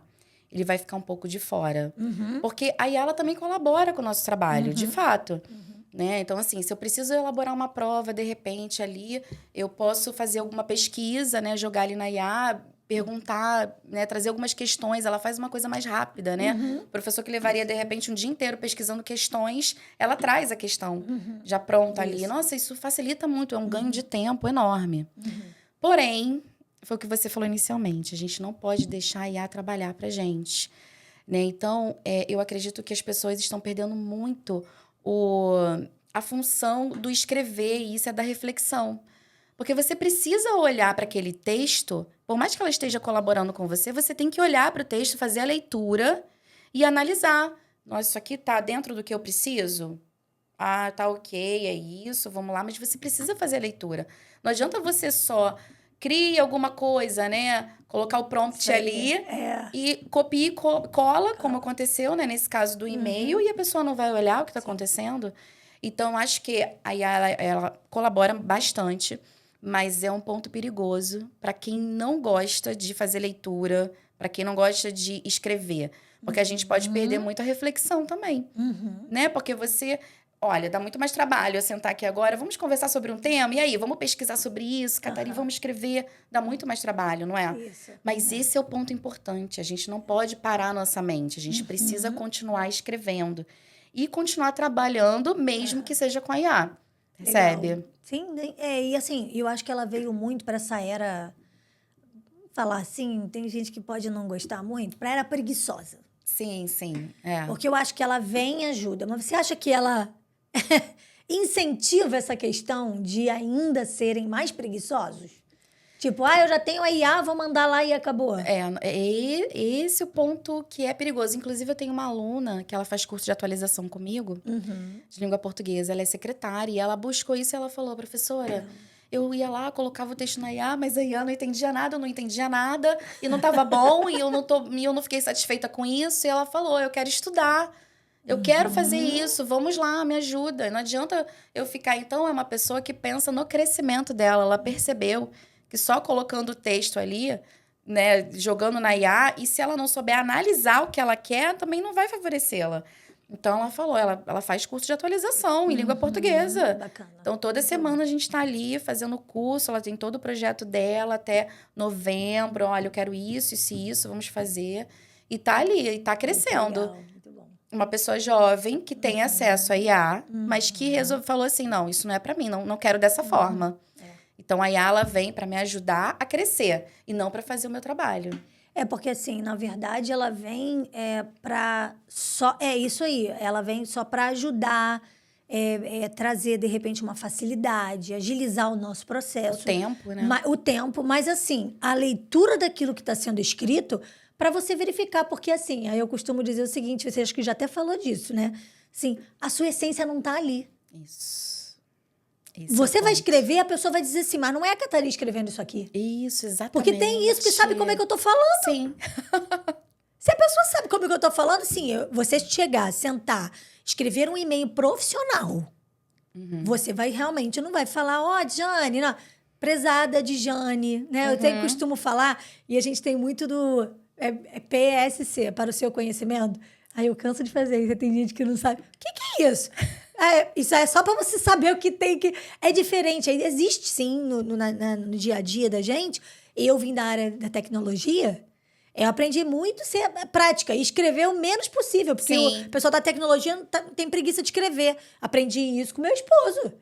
ele vai ficar um pouco de fora. Uhum. Porque a IA, ela também colabora com o nosso trabalho, de fato. Uhum. Né? Então, assim, se eu preciso elaborar uma prova, de repente, ali, eu posso fazer alguma pesquisa, né? Jogar ali na IA, perguntar, né? Trazer algumas questões. Ela faz uma coisa mais rápida, né? O professor que levaria, de repente, um dia inteiro pesquisando questões, ela traz a questão já pronta ali. Nossa, isso facilita muito, é um ganho de tempo enorme. Porém, foi o que você falou inicialmente, a gente não pode deixar a IA trabalhar pra gente. Né? Então, eu acredito que as pessoas estão perdendo muito a função do escrever, e isso é da reflexão. Porque você precisa olhar para aquele texto, por mais que ela esteja colaborando com você, você tem que olhar para o texto, fazer a leitura e analisar. Nossa, isso aqui tá dentro do que eu preciso? Ah, tá ok, é isso, vamos lá. Mas você precisa fazer a leitura. Não adianta você só criar alguma coisa, né? Colocar o prompt ali e copia e cola, como aconteceu, né? Nesse caso do e-mail, e a pessoa não vai olhar o que está acontecendo. Então, acho que a IA, ela colabora bastante, mas é um ponto perigoso para quem não gosta de fazer leitura, para quem não gosta de escrever. Porque a gente pode perder muito a reflexão também, né? Porque você... Olha, dá muito mais trabalho eu sentar aqui agora. Vamos conversar sobre um tema? E aí, vamos pesquisar sobre isso, Catarina, vamos escrever. Dá muito mais trabalho, não é? Isso. Mas esse é o ponto importante. A gente não pode parar a nossa mente. A gente precisa continuar escrevendo. E continuar trabalhando, mesmo que seja com a IA. Percebe? Legal. Sim, e assim, eu acho que ela veio muito para essa era... Falar assim, tem gente que pode não gostar muito, para era preguiçosa. Sim, sim. É. Porque eu acho que ela vem e ajuda. Mas você acha que ela incentiva essa questão de ainda serem mais preguiçosos? Tipo, eu já tenho a IA, vou mandar lá e acabou. Esse é o ponto que é perigoso. Inclusive, eu tenho uma aluna que ela faz curso de atualização comigo, de língua portuguesa. Ela é secretária e ela buscou isso e ela falou, professora... Eu ia lá, colocava o texto na IA, mas a IA não entendia nada, eu não entendia nada, e não estava bom, e eu não fiquei satisfeita com isso. E ela falou, eu quero estudar, eu quero fazer isso, vamos lá, me ajuda. Não adianta eu ficar... Então, é uma pessoa que pensa no crescimento dela. Ela percebeu que só colocando o texto ali, né, jogando na IA, e se ela não souber analisar o que ela quer, também não vai favorecê-la. Então, ela falou, ela faz curso de atualização em língua portuguesa. Bacana. Então, toda semana a gente está ali fazendo curso, ela tem todo o projeto dela até novembro. Olha, eu quero isso, vamos fazer. E tá ali, e tá crescendo. Legal, muito bom. Uma pessoa jovem que tem acesso a IA, mas que falou assim, não, isso não é para mim, não quero dessa forma. Então, a IA, ela vem para me ajudar a crescer e não para fazer o meu trabalho. Porque, assim, na verdade, ela vem para só... É isso aí. Ela vem só para ajudar, trazer, de repente, uma facilidade, agilizar o nosso processo. O tempo, né? O tempo, mas assim, a leitura daquilo que está sendo escrito para você verificar, porque assim, aí eu costumo dizer o seguinte, você acha que já até falou disso, né? Assim, a sua essência não está ali. Isso. Você vai escrever, a pessoa vai dizer assim, mas não é a Catarina escrevendo isso aqui. Isso, exatamente. Porque tem isso, que sabe como é que eu tô falando. Sim. Se a pessoa sabe como é que eu tô falando, assim, você chegar, sentar, escrever um e-mail profissional, você vai realmente, não vai falar, ó, Jane, não, prezada de Jane, né? Eu até costumo falar, e a gente tem muito do PSC, para o seu conhecimento. Aí eu canso de fazer isso, tem gente que não sabe. O que é isso? Isso é só para você saber o que tem que... É diferente, existe sim no dia a dia da gente. Eu vim da área da tecnologia, eu aprendi muito a ser prática e escrever o menos possível, porque o pessoal da tecnologia tem preguiça de escrever. Aprendi isso com meu esposo.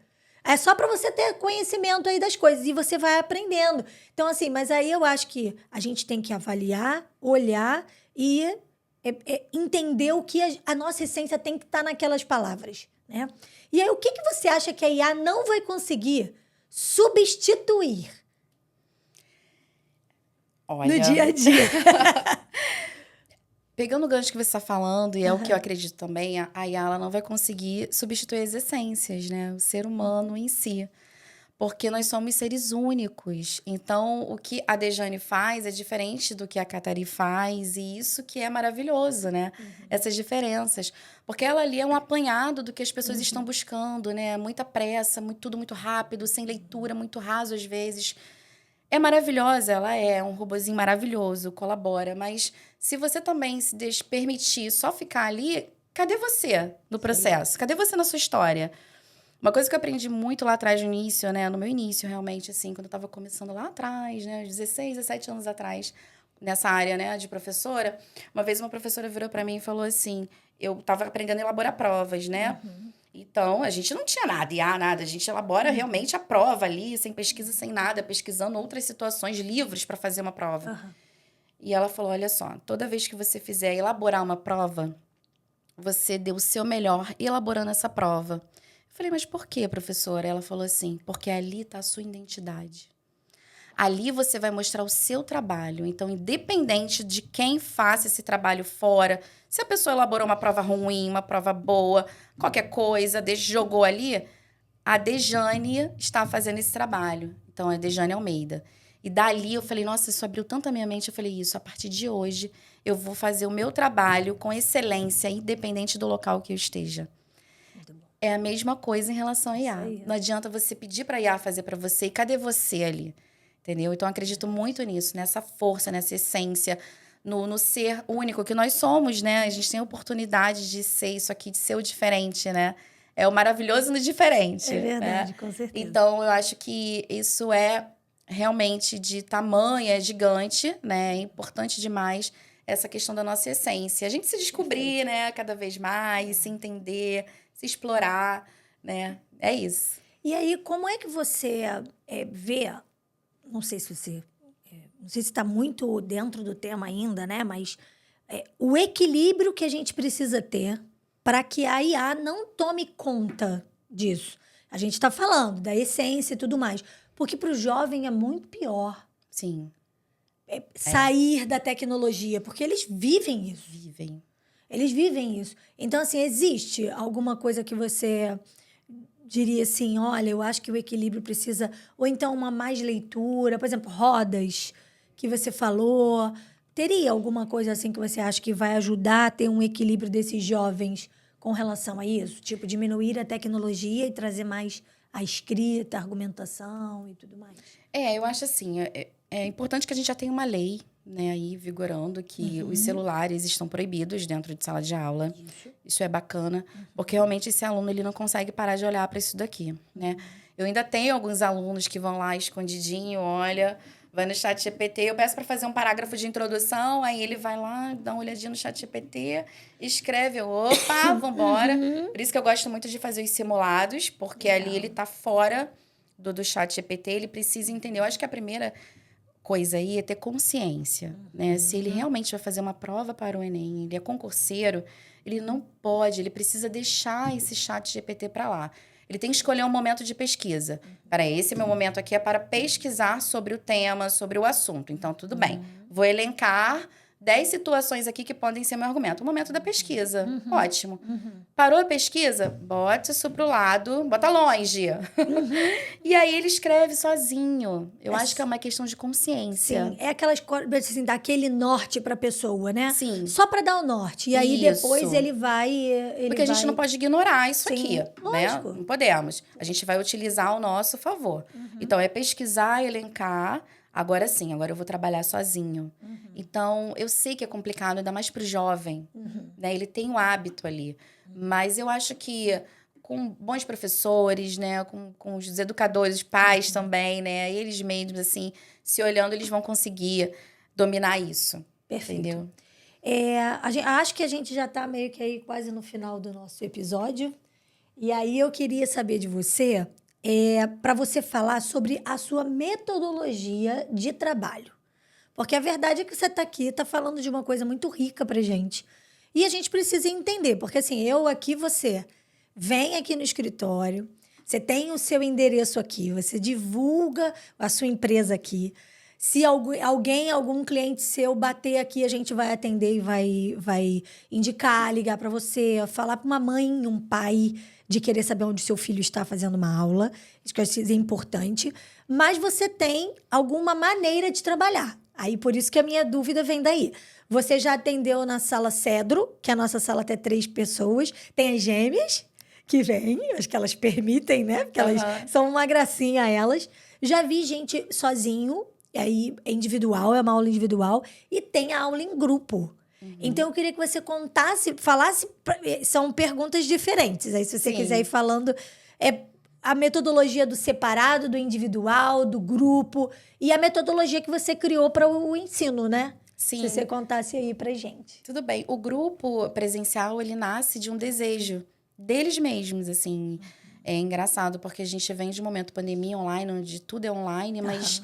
É só para você ter conhecimento aí das coisas e você vai aprendendo. Então, assim, mas aí eu acho que a gente tem que avaliar, olhar e entender o que a nossa essência tem que estar naquelas palavras, né? E aí, o que você acha que a IA não vai conseguir substituir? Olha, no dia a dia? Pegando o gancho que você está falando, e é o que eu acredito também, a IA ela não vai conseguir substituir as essências, né? O ser humano em si. Porque nós somos seres únicos. Então, o que a Dejane faz é diferente do que a Catari faz. E isso que é maravilhoso, né? Essas diferenças. Porque ela ali é um apanhado do que as pessoas estão buscando, né? Muita pressa, tudo muito rápido, sem leitura, muito raso às vezes. É maravilhosa, ela é um robozinho maravilhoso, colabora. Mas se você também se permitir só ficar ali, cadê você no processo? Cadê você na sua história? Uma coisa que eu aprendi muito lá atrás, no início, né? No meu início, realmente, assim, quando eu tava começando lá atrás, né? 16, 17 anos atrás, nessa área, né? De professora. Uma vez uma professora virou pra mim e falou assim... Eu tava aprendendo a elaborar provas, né? Então, a gente não tinha nada, nada. A gente elabora realmente a prova ali, sem pesquisa, sem nada. Pesquisando outras situações, livros para fazer uma prova. E ela falou, olha só, toda vez que você fizer elaborar uma prova, você dê o seu melhor elaborando essa prova. Eu falei, mas por quê, professora? Ela falou assim, porque ali está a sua identidade. Ali você vai mostrar o seu trabalho. Então, independente de quem faça esse trabalho fora, se a pessoa elaborou uma prova ruim, uma prova boa, qualquer coisa, jogou ali, a Dejane está fazendo esse trabalho. Então, é Dejane Almeida. E dali eu falei, nossa, isso abriu tanto a minha mente. Eu falei, isso, a partir de hoje, eu vou fazer o meu trabalho com excelência, independente do local que eu esteja. É a mesma coisa em relação a IA. Não adianta você pedir para a IA fazer para você. E cadê você ali? Entendeu? Então, eu acredito muito nisso, nessa força, nessa essência, no ser único que nós somos, né? A gente tem a oportunidade de ser isso aqui, de ser o diferente, né? É o maravilhoso no diferente. É verdade, né? com certeza. Então, eu acho que isso é realmente de tamanho, é gigante, né? É importante demais essa questão da nossa essência. A gente se descobrir, né? Cada vez mais, se entender, se explorar, né? É isso. E aí, como é que você vê... Não sei se você... não sei se está muito dentro do tema ainda, né? Mas o equilíbrio que a gente precisa ter para que a IA não tome conta disso. A gente está falando da essência e tudo mais. Porque para o jovem é muito pior. Sim. Sair da tecnologia. Porque eles vivem isso. Eles vivem isso. Então, assim, existe alguma coisa que você... diria assim, olha, eu acho que o equilíbrio precisa... Ou então uma mais leitura, por exemplo, rodas, que você falou. Teria alguma coisa assim que você acha que vai ajudar a ter um equilíbrio desses jovens com relação a isso? Tipo, diminuir a tecnologia e trazer mais a escrita, a argumentação e tudo mais? Eu acho assim, é importante que a gente já tenha uma lei, né, aí vigorando que os celulares estão proibidos dentro de sala de aula. Isso é bacana, porque realmente esse aluno ele não consegue parar de olhar para isso daqui, né? Eu ainda tenho alguns alunos que vão lá escondidinho, olha, vai no ChatGPT, eu peço para fazer um parágrafo de introdução, aí ele vai lá, dá uma olhadinha no ChatGPT, escreve, opa, vambora. Por isso que eu gosto muito de fazer os simulados, porque ali ele tá fora do ChatGPT, ele precisa entender. Eu acho que a primeira coisa aí é ter consciência, né? Se ele realmente vai fazer uma prova para o Enem, ele é concurseiro, ele não pode, ele precisa deixar esse chat GPT para lá. Ele tem que escolher um momento de pesquisa. Para esse meu momento aqui é para pesquisar sobre o tema, sobre o assunto. Então, tudo bem. Vou elencar 10 situações aqui que podem ser meu argumento. O momento da pesquisa. Ótimo. Parou a pesquisa? Bota isso pro lado, bota longe. E aí ele escreve sozinho. Eu acho que é uma questão de consciência. Sim, é aquelas coisas, assim, dar aquele norte pra pessoa, né? Sim. Só pra dar o norte. E aí depois ele vai... Porque a gente não pode ignorar isso aqui, lógico. né? Não podemos. A gente vai utilizar ao nosso favor. Então, é pesquisar, elencar. Agora sim, agora eu vou trabalhar sozinho. Então, eu sei que é complicado, ainda mais pro jovem. Né? Ele tem o hábito ali. Mas eu acho que com bons professores, né? Com os educadores, os pais também, né? Eles mesmos, assim, se olhando, eles vão conseguir dominar isso. Perfeito. Entendeu? Acho que a gente já está meio que aí quase no final do nosso episódio. E aí eu queria saber de você, para você falar sobre a sua metodologia de trabalho. Porque a verdade é que você está aqui, está falando de uma coisa muito rica para gente. E a gente precisa entender, porque assim, eu aqui, você vem aqui no escritório, você tem o seu endereço aqui, você divulga a sua empresa aqui. Se algum cliente seu bater aqui, a gente vai atender e vai indicar, ligar para você, falar para uma mãe, um pai, de querer saber onde seu filho está fazendo uma aula. Isso que eu acho que é importante. Mas você tem alguma maneira de trabalhar. Aí, por isso que a minha dúvida vem daí. Você já atendeu na sala Cedro, que a nossa sala tem 3 pessoas. Tem as gêmeas, que vêm, acho que elas permitem, né? Porque elas são uma gracinha, elas. Já vi gente sozinho, aí é individual, é uma aula individual, e tem a aula em grupo. Então, eu queria que você falasse, são perguntas diferentes. Aí, se você quiser ir falando, a metodologia do separado, do individual, do grupo, e a metodologia que você criou para o ensino, né? Sim. Se você contasse aí pra gente. Tudo bem. O grupo presencial, ele nasce de um desejo deles mesmos, assim. É engraçado, porque a gente vem de um momento pandemia online, onde tudo é online, mas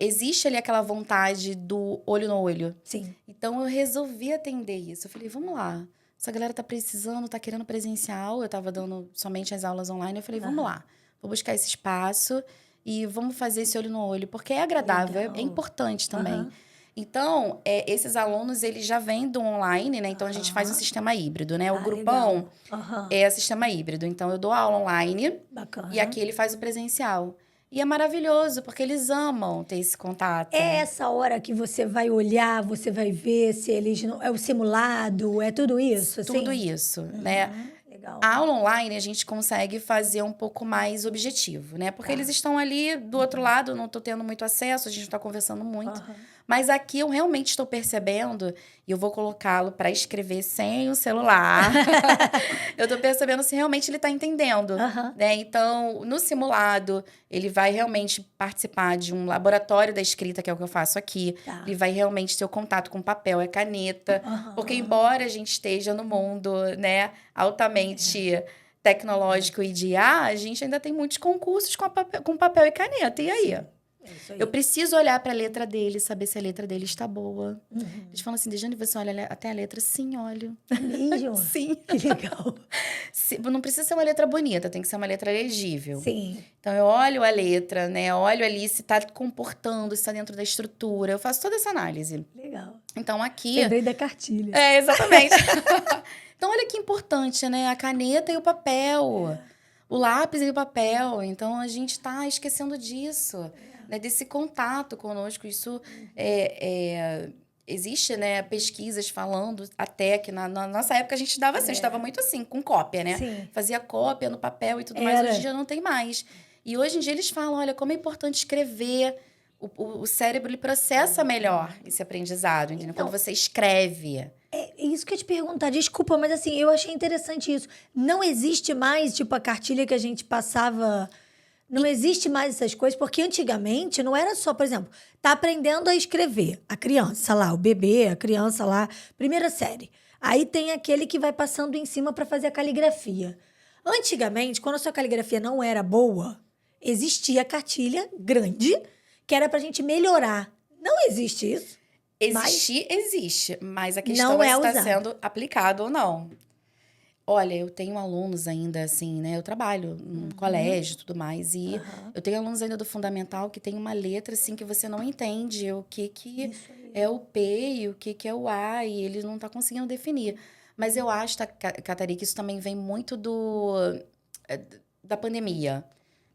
existe ali aquela vontade do olho no olho. Sim. Então, eu resolvi atender isso. Eu falei, vamos lá. Essa galera tá precisando, tá querendo presencial. Eu tava dando somente as aulas online. Eu falei, vamos lá. Vou buscar esse espaço e vamos fazer esse olho no olho. Porque é agradável, é importante também. Então, esses alunos, eles já vêm do online, né? Então, a gente faz um sistema híbrido, né? O grupão é sistema híbrido. Então, eu dou aula online. Bacana. E aqui ele faz o presencial. E é maravilhoso, porque eles amam ter esse contato. É essa hora que você vai olhar, você vai ver se eles... É o simulado, é tudo isso, assim? Tudo isso, né? Legal. A aula online, a gente consegue fazer um pouco mais objetivo, né? Porque eles estão ali do outro lado, não tô tendo muito acesso, a gente não tá conversando muito. Mas aqui eu realmente estou percebendo, e eu vou colocá-lo para escrever sem o celular. Eu tô percebendo se realmente ele tá entendendo, né? Então, no simulado, ele vai realmente participar de um laboratório da escrita, que é o que eu faço aqui. Ele vai realmente ter o contato com papel e caneta. Porque embora a gente esteja no mundo, né, altamente tecnológico e de IA, a gente ainda tem muitos concursos com papel e caneta. E aí? Eu preciso olhar para a letra dele, saber se a letra dele está boa. Eles falam assim, Dejane, você olha até a letra? Sim, olho. Mesmo? Sim. Que legal. Não precisa ser uma letra bonita, tem que ser uma letra legível. Sim. Então, eu olho a letra, né? Olho ali se está comportando, se está dentro da estrutura. Eu faço toda essa análise. Legal. Então, aqui... Lembrei da cartilha. Exatamente. Então, olha que importante, né? A caneta e o papel. O lápis e o papel. Então, a gente está esquecendo disso. Né, desse contato conosco. Isso existe, né, pesquisas falando até que na nossa época a gente dava assim, a gente dava muito assim, com cópia, né? Sim. Fazia cópia no papel e tudo mais, hoje em dia não tem mais. E hoje em dia eles falam, olha, como é importante escrever. O cérebro, ele processa melhor esse aprendizado, entendeu? Quando você escreve. É isso que eu ia te perguntar, desculpa, mas assim, eu achei interessante isso. Não existe mais, tipo, a cartilha que a gente passava... Não existe mais essas coisas, porque antigamente não era só, por exemplo, tá aprendendo a escrever, a criança lá, o bebê, a criança lá, primeira série. Aí tem aquele que vai passando em cima para fazer a caligrafia. Antigamente, quando a sua caligrafia não era boa, existia a cartilha grande, que era pra gente melhorar Não existe isso. Existe, mas a questão Não é é se está usado. sendo aplicado ou não. Olha, eu tenho alunos ainda, assim, né? Eu trabalho no colégio e tudo mais. E Aham. eu tenho alunos ainda do fundamental que tem uma letra, assim, que você não entende o que Isso aí. é o P e o que é o A. E ele não tá conseguindo definir. Mas eu acho, Catarina, que isso também vem muito da pandemia.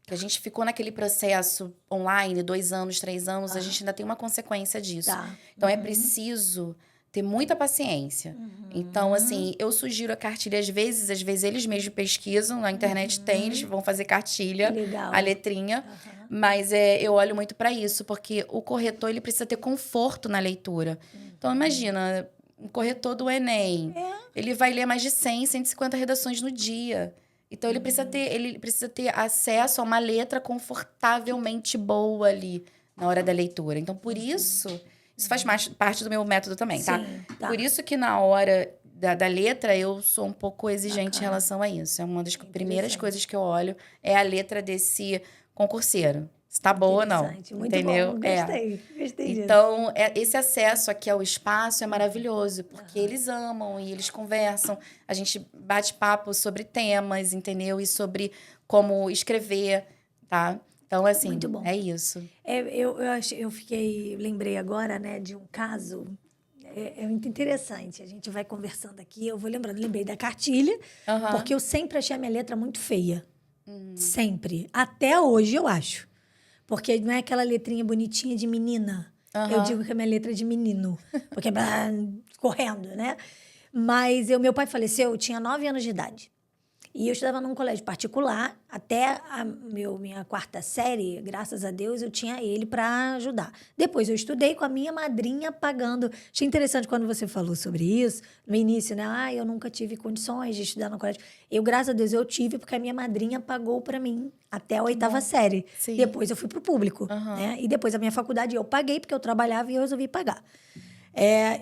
Que a gente ficou naquele processo online, 2 anos, 3 anos. A gente ainda tem uma consequência disso. Tá. Então, é preciso ter muita paciência. Então, assim, eu sugiro a cartilha às vezes eles mesmos pesquisam, na internet tem, eles vão fazer cartilha, Legal. a letrinha, Aham. mas eu olho muito para isso, porque o corretor, ele precisa ter conforto na leitura. Então, imagina, um corretor do Enem, ele vai ler mais de 100, 150 redações no dia. Então, ele precisa ter acesso a uma letra confortavelmente boa ali na hora da leitura. Então, por isso faz parte do meu método também, tá? Sim, tá. Por isso que na hora da letra eu sou um pouco exigente em Bacana. relação a isso. É uma das primeiras Interessante. coisas que eu olho, é a letra desse concurseiro. Se tá boa ou não. Interessante. Muito Entendeu? bom. Gostei disso. Então, esse acesso aqui ao espaço é maravilhoso, porque eles amam e eles conversam. A gente bate papo sobre temas, entendeu? E sobre como escrever, tá? Então, assim, Muito bom. é isso. Eu lembrei agora, né, de um caso. É muito interessante. A gente vai conversando aqui, eu vou lembrando. Lembrei da cartilha, Aham. porque eu sempre achei a minha letra muito feia. Sempre. Até hoje, eu acho. Porque não é aquela letrinha bonitinha de menina. Eu Aham. digo que a minha letra é de menino. Porque correndo, né? Mas meu pai faleceu, eu tinha 9 anos de idade. E eu estudava num colégio particular, até minha 4ª série, graças a Deus, eu tinha ele para ajudar. Depois eu estudei com a minha madrinha pagando. Achei interessante quando você falou sobre isso, no início, né? Eu nunca tive condições de estudar no colégio. Graças a Deus, eu tive, porque a minha madrinha pagou para mim até a 8ª série. Sim. Depois eu fui pro público, né? E depois a minha faculdade eu paguei, porque eu trabalhava e eu resolvi pagar.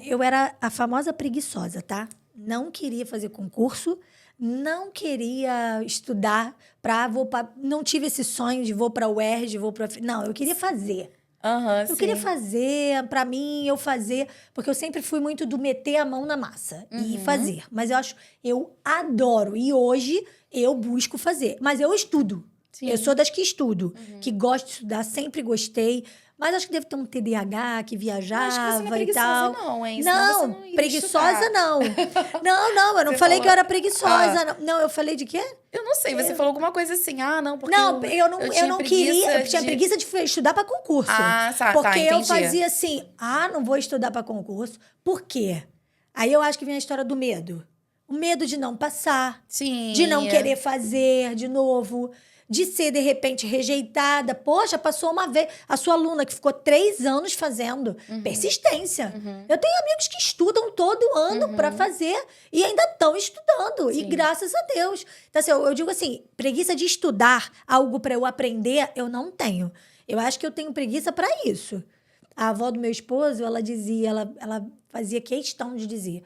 Eu era a famosa preguiçosa, tá? Não queria fazer concurso, não queria estudar não tive esse sonho de vou para o UERJ, vou para... Não, eu queria fazer. Aham, Eu queria fazer, para mim, eu fazer, porque eu sempre fui muito do meter a mão na massa e fazer. Mas eu adoro, e hoje eu busco fazer. Mas eu estudo. Sim. Eu sou das que estudo, que gosto de estudar, sempre gostei. Mas acho que deve ter um TDAH que viajava Acho que você não é e preguiçosa, tal. não, hein? Senão você não ia preguiçosa estudar. não. Não, eu não Você falei falou- que eu era preguiçosa. Não, eu falei de quê? Eu não sei, você falou alguma coisa assim, não, porque Não, eu não queria. Eu tinha de- preguiça de estudar para concurso. Ah, tá, Porque eu entendi. fazia assim, não vou estudar para concurso. Por quê? Aí eu acho que vem a história do medo. O medo de não passar, Sim. de não querer fazer de novo, de ser, de repente, rejeitada. Poxa, passou uma vez. A sua aluna que ficou 3 anos fazendo. Persistência. Eu tenho amigos que estudam todo ano para fazer e ainda estão estudando. E Sim. graças a Deus. Então, assim, eu digo assim, preguiça de estudar algo para eu aprender, eu não tenho. Eu acho que eu tenho preguiça para isso. A avó do meu esposo, ela dizia, ela fazia questão de dizer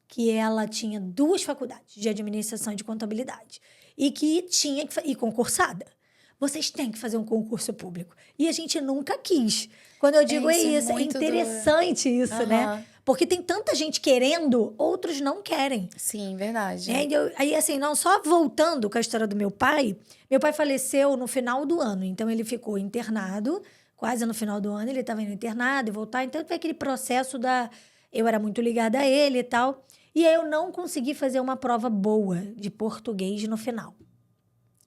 que ela tinha 2 faculdades de administração e de contabilidade e que tinha que ir concursada. Vocês têm que fazer um concurso público. E a gente nunca quis. Quando eu digo isso é é muito interessante isso, né? Aham. Porque tem tanta gente querendo, outros não querem. Sim, verdade. Né? Aí, assim, não só voltando com a história do meu pai faleceu no final do ano, então ele ficou internado, quase no final do ano, ele estava indo internado e voltar, então foi aquele processo eu era muito ligada a ele e tal, e aí eu não consegui fazer uma prova boa de português no final.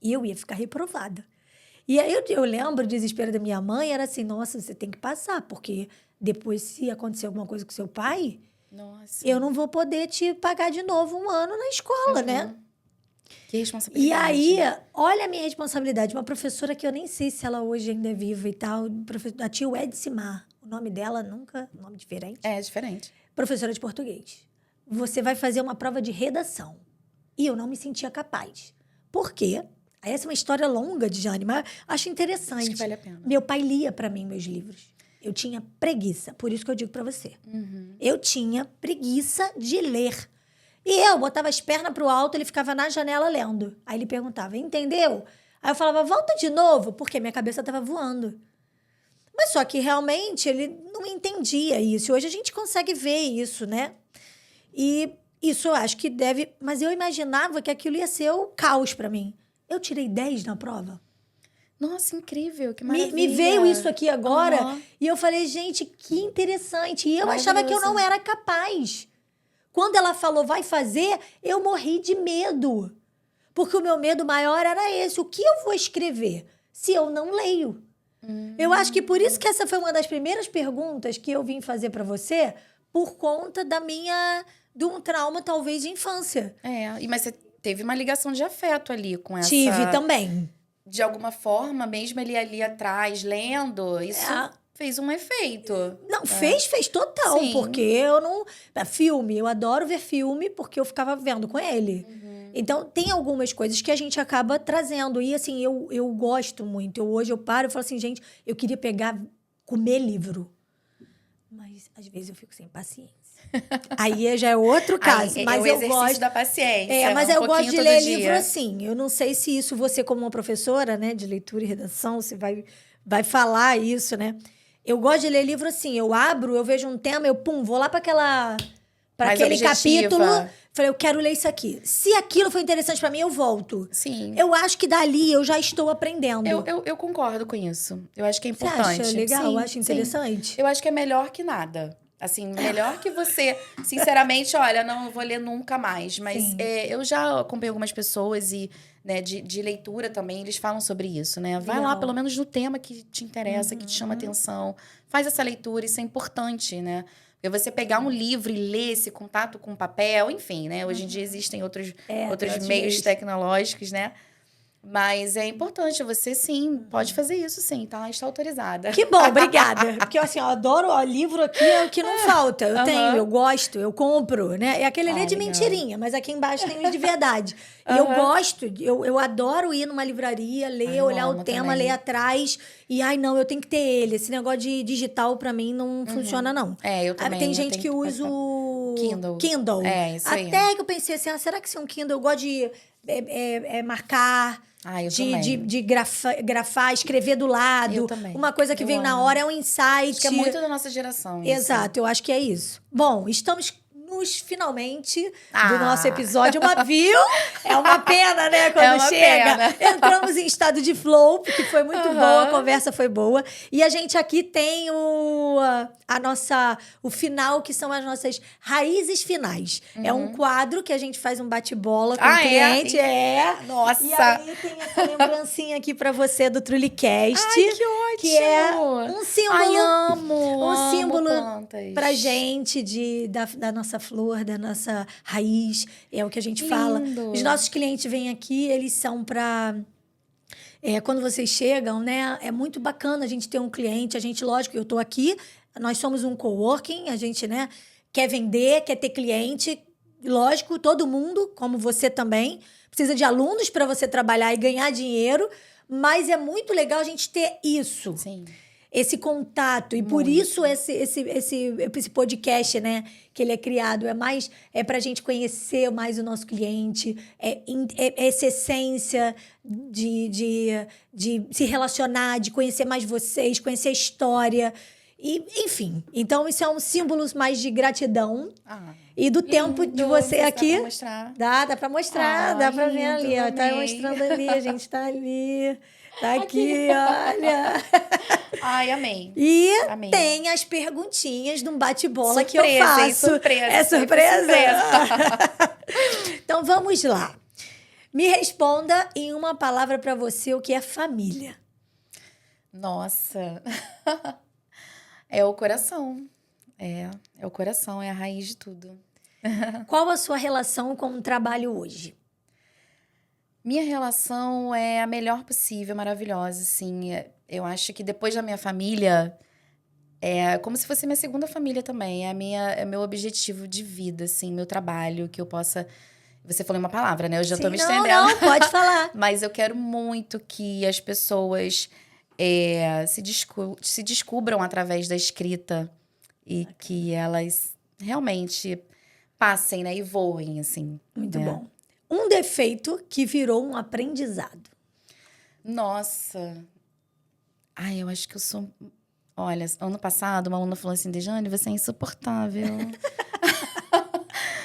E eu ia ficar reprovada. E aí eu lembro o desespero da minha mãe, era assim, nossa, você tem que passar, porque depois se acontecer alguma coisa com seu pai, Nossa. eu não vou poder te pagar de novo 1 ano na escola, né? Que responsabilidade. E aí, olha a minha responsabilidade. Uma professora que eu nem sei se ela hoje ainda é viva e tal, a tia Edsimar. O nome dela nunca, nome diferente. É diferente. Professora de português. Você vai fazer uma prova de redação. E eu não me sentia capaz. Por quê? Aí essa é uma história longa de Jane, mas acho interessante. Acho que vale a pena. Meu pai lia para mim meus livros. Eu tinha preguiça, por isso que eu digo para você. Eu tinha preguiça de ler. E eu botava as pernas pro alto, ele ficava na janela lendo. Aí ele perguntava, entendeu? Aí eu falava, volta de novo, porque minha cabeça estava voando. Mas só que realmente ele não entendia isso. Hoje a gente consegue ver isso, né? E isso eu acho que deve... Mas eu imaginava que aquilo ia ser o caos para mim. Eu tirei 10 na prova. Nossa, incrível, que Me maravilha. veio isso aqui agora Aham. e eu falei, gente, que interessante. E eu achava que eu não era capaz. Quando ela falou, vai fazer, eu morri de medo. Porque o meu medo maior era esse. O que eu vou escrever se eu não leio? Eu acho que por isso que essa foi uma das primeiras perguntas que eu vim fazer para você, por conta de um trauma, talvez, de infância. Mas você teve uma ligação de afeto ali com essa... Tive também. De alguma forma, mesmo ele ali atrás, lendo, isso fez um efeito. Não, fez total, Sim. porque eu não... Filme, eu adoro ver filme, porque eu ficava vendo com ele. Então, tem algumas coisas que a gente acaba trazendo. E, assim, eu gosto muito. Hoje eu paro e falo assim, gente, eu queria comer livro. Mas, às vezes, eu fico sem paciência. Aí já é outro caso. Mas o eu exercício gosto da paciência. mas um eu gosto de todo ler dia. livro assim. Eu não sei se isso você, como uma professora, né, de leitura e redação, você vai falar isso, né? Eu gosto de ler livro assim. Eu abro, eu vejo um tema, vou lá para Mais aquele objetiva. capítulo. Falei, eu quero ler isso aqui. Se aquilo foi interessante para mim, eu volto. Sim. Eu acho que dali eu já estou aprendendo. Eu concordo com isso. Eu acho que é Você importante. acha legal? Sim, Eu acho interessante. Sim. Eu acho que é melhor que nada. Assim, melhor que você... Sinceramente, olha, não vou ler nunca mais. Mas eu já acompanhei algumas pessoas e... Né, de leitura também, eles falam sobre isso, né? Vai lá, pelo menos no tema que te interessa, que te chama atenção. Faz essa leitura, isso é importante, né? Porque você pegar um livro e ler esse contato com papel, enfim, né? Hoje em dia existem outros meios tecnológicos, né? Mas é importante, você sim, pode fazer isso sim, tá? Está autorizada. Que bom, obrigada. Porque assim, eu adoro, livro aqui é o que não falta. Eu tenho, eu gosto, eu compro, né? É aquele ali de mentirinha, mas aqui embaixo tem os de verdade. E eu gosto, eu adoro ir numa livraria, ler, olhar o tema, ler atrás. E, não, eu tenho que ter ele. Esse negócio de digital, pra mim, não funciona, não. Eu também. Tem gente que usa o Kindle. Isso aí. Até que eu pensei assim, será que se é um Kindle eu gosto de marcar... de grafar, escrever do lado. Eu também. Uma coisa que vem na hora é um insight. Acho que é muito da nossa geração. Exato, eu acho que é isso. Bom, estamos finalmente do nosso episódio. Viu? É uma pena, né? Quando chega. Entramos em estado de flow, porque foi muito boa, a conversa foi boa. E a gente aqui tem o final, que são as nossas raízes finais. É um quadro que a gente faz um bate-bola com o cliente. Nossa! E aí tem essa lembrancinha aqui pra você do Trulicast. Ai, que ótimo! Que é um símbolo. Ai, amo! Um símbolo plantas. pra gente da nossa flor, da nossa raiz. É o que a gente fala. Os nossos clientes vêm aqui, eles são pra... quando vocês chegam, né? É muito bacana a gente ter um cliente. A gente, lógico, eu tô aqui, nós somos um coworking, a gente, né, quer vender, quer ter cliente. Lógico, todo mundo, como você também, precisa de alunos para você trabalhar e ganhar dinheiro, mas é muito legal a gente ter isso. Sim. Esse contato. E por isso esse podcast, né, que ele é criado, é pra gente conhecer mais o nosso cliente, essa essência de se relacionar, de conhecer mais vocês, conhecer a história. E, enfim, então isso é um símbolo mais de gratidão e do tempo de você aqui. Dá pra mostrar. Dá pra mostrar, dá pra ver ali, ó. Tá mostrando ali, a gente tá ali. Tá aqui, olha. Ai, amei. E amei. Tem as perguntinhas de um bate-bola que eu faço. Surpresa. É surpresa? Então vamos lá. Me responda em uma palavra pra você o que é família. Nossa. É o coração. É o coração, é a raiz de tudo. Qual a sua relação com o trabalho hoje? Minha relação é a melhor possível, maravilhosa, assim. Eu acho que depois da minha família, é como se fosse minha segunda família também. É meu objetivo de vida, assim, meu trabalho, que eu possa... Você falou uma palavra, né? Eu já tô me estendendo. Não, pode falar. Mas eu quero muito que as pessoas se descubram através da escrita e que elas realmente passem, né? E voem, assim. Muito bom. Um defeito que virou um aprendizado. Nossa. Ai, eu acho que eu sou Olha, ano passado, uma aluna falou assim, Dejane, você é insuportável.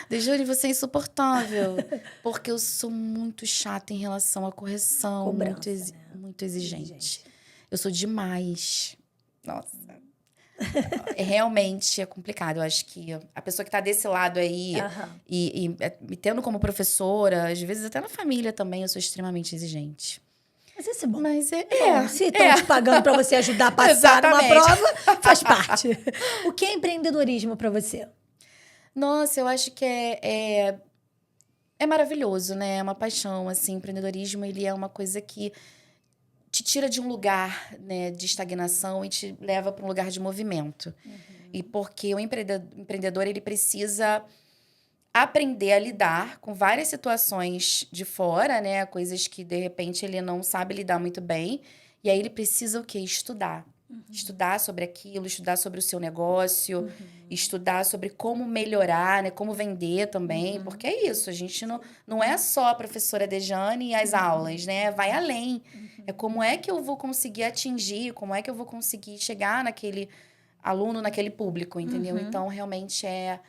Dejane, você é insuportável. Porque eu sou muito chata em relação à correção. Cobrança, muito exigente. Eu sou demais. Nossa. Realmente é complicado. Eu acho que a pessoa que está desse lado aí, me tendo como professora, às vezes até na família também, eu sou extremamente exigente. Mas isso é bom. Mas bom, se estão te pagando para você ajudar a passar uma prova, faz parte. O que é empreendedorismo para você? Nossa, eu acho que é maravilhoso, né? É uma paixão, assim. O empreendedorismo, ele é uma coisa que te tira de um lugar, né, de estagnação e te leva para um lugar de movimento. E porque o empreendedor, ele precisa aprender a lidar com várias situações de fora, né? Coisas que, de repente, ele não sabe lidar muito bem. E aí ele precisa o quê? Estudar. Estudar sobre aquilo, estudar sobre o seu negócio, estudar sobre como melhorar, né? Como vender também. Porque é isso, a gente não é só a professora Dejane e as aulas, né? Vai além. É como é que eu vou conseguir atingir, como é que eu vou conseguir chegar naquele aluno, naquele público, entendeu? Então, realmente é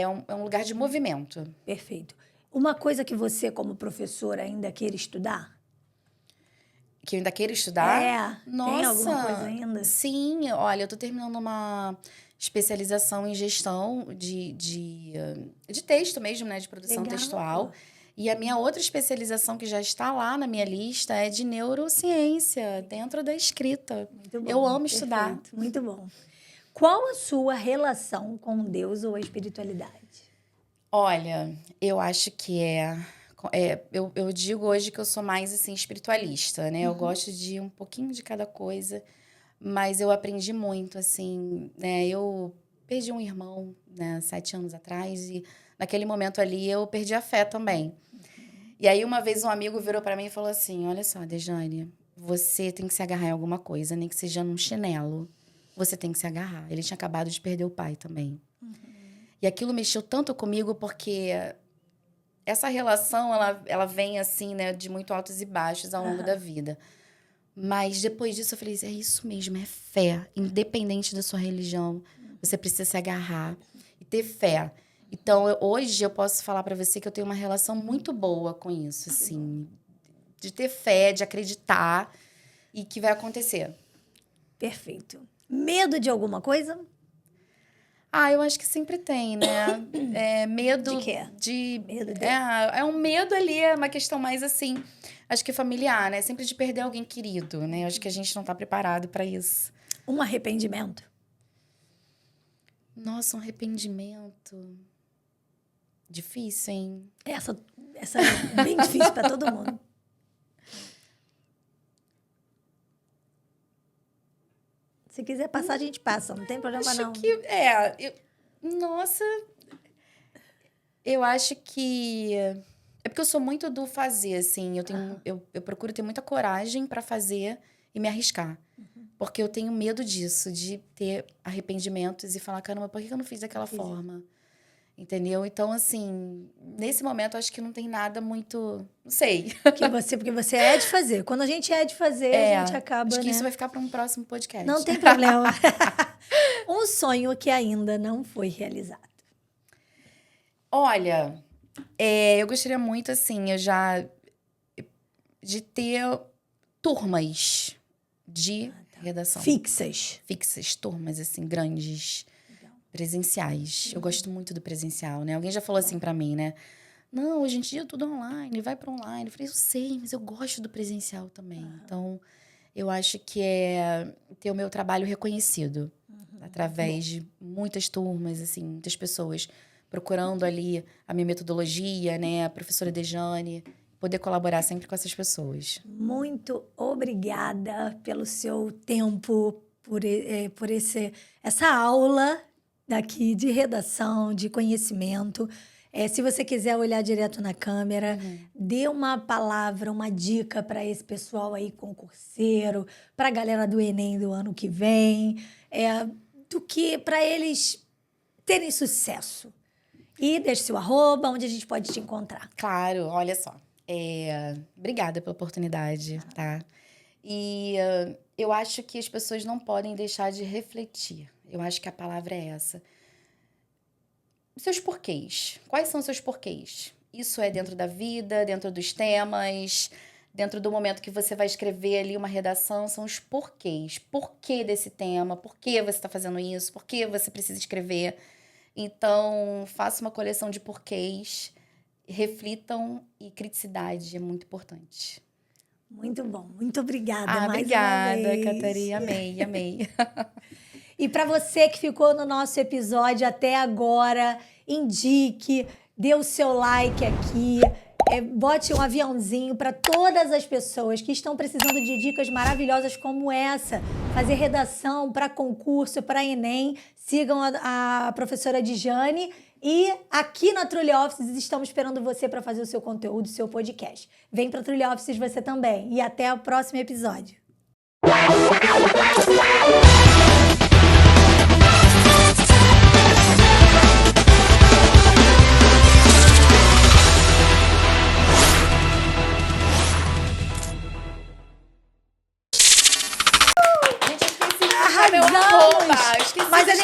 um lugar de movimento. Perfeito. Uma coisa que você, como professora, ainda queira estudar? Que eu ainda queiro estudar? Nossa, tem alguma coisa ainda? Sim, olha, eu tô terminando uma especialização em gestão de texto mesmo, né? De produção textual. E a minha outra especialização, que já está lá na minha lista, é de neurociência, dentro da escrita. Muito bom, eu amo estudar. Muito bom. Qual a sua relação com Deus ou a espiritualidade? Olha, eu acho que eu digo hoje que eu sou mais, assim, espiritualista, né? Eu gosto de um pouquinho de cada coisa, mas eu aprendi muito, assim, né? Eu perdi um irmão, né, 7 anos atrás, e naquele momento ali eu perdi a fé também. E aí, uma vez, um amigo virou para mim e falou assim, olha só, Dejane, você tem que se agarrar em alguma coisa, nem que seja num chinelo. Você tem que se agarrar. Ele tinha acabado de perder o pai também. E aquilo mexeu tanto comigo porque essa relação, ela vem assim, né, de muito altos e baixos ao longo da vida. Mas depois disso eu falei, é isso mesmo, é fé. Independente da sua religião, você precisa se agarrar e ter fé. Então, hoje eu posso falar para você que eu tenho uma relação muito boa com isso, assim. De ter fé, de acreditar e que vai acontecer. Perfeito. Medo de alguma coisa? Eu acho que sempre tem, né? Medo de quê? Medo de... É um medo ali, é uma questão mais assim, acho que familiar, né? Sempre de perder alguém querido, né? Acho que a gente não tá preparado para isso. Um arrependimento? Nossa, um arrependimento. Difícil, hein? Essa é bem difícil para todo mundo. Se quiser passar, a gente passa. Não tem problema, não. Nossa, eu acho que... É porque eu sou muito do fazer, assim. Eu procuro ter muita coragem para fazer e me arriscar. Porque eu tenho medo disso, de ter arrependimentos e falar, caramba, por que eu não fiz daquela forma? Entendeu? Então, assim, nesse momento, acho que não tem nada muito... Não sei. Porque você é de fazer. Quando a gente é de fazer, a gente acaba, acho que né? isso vai ficar para um próximo podcast. Não tem problema. Um sonho que ainda não foi realizado. Olha, eu gostaria muito, assim, de ter turmas de redação. Fixas, turmas, assim, grandes, presenciais. Eu gosto muito do presencial, né? Alguém já falou assim pra mim, né? Não, hoje em dia é tudo online, vai para online. Eu falei, eu sei, mas eu gosto do presencial também. Então, eu acho que é ter o meu trabalho reconhecido. Através de muitas turmas, assim, muitas pessoas procurando ali a minha metodologia, né? A professora Dejane, poder colaborar sempre com essas pessoas. Muito obrigada pelo seu tempo, por essa aula daqui de redação, de conhecimento. Se você quiser olhar direto na câmera, dê uma palavra, uma dica para esse pessoal aí concurseiro, para a galera do Enem do ano que vem, do que para eles terem sucesso. E deixe seu @ onde a gente pode te encontrar. Claro, olha só. Obrigada pela oportunidade, tá? E eu acho que as pessoas não podem deixar de refletir. Eu acho que a palavra é essa. Seus porquês. Quais são seus porquês? Isso é dentro da vida, dentro dos temas, dentro do momento que você vai escrever ali uma redação, são os porquês. Por que desse tema? Por que você está fazendo isso? Por que você precisa escrever? Então, faça uma coleção de porquês, reflitam, e criticidade é muito importante. Muito bom. Muito obrigada mais Obrigada, uma vez. Catarina. Amei. E para você que ficou no nosso episódio até agora, indique, dê o seu like aqui, bote um aviãozinho para todas as pessoas que estão precisando de dicas maravilhosas como essa, fazer redação para concurso, para Enem. Sigam a professora Dijane. E aqui na Trilha Offices estamos esperando você para fazer o seu conteúdo, o seu podcast. Vem para a Trilha Offices você também. E até o próximo episódio.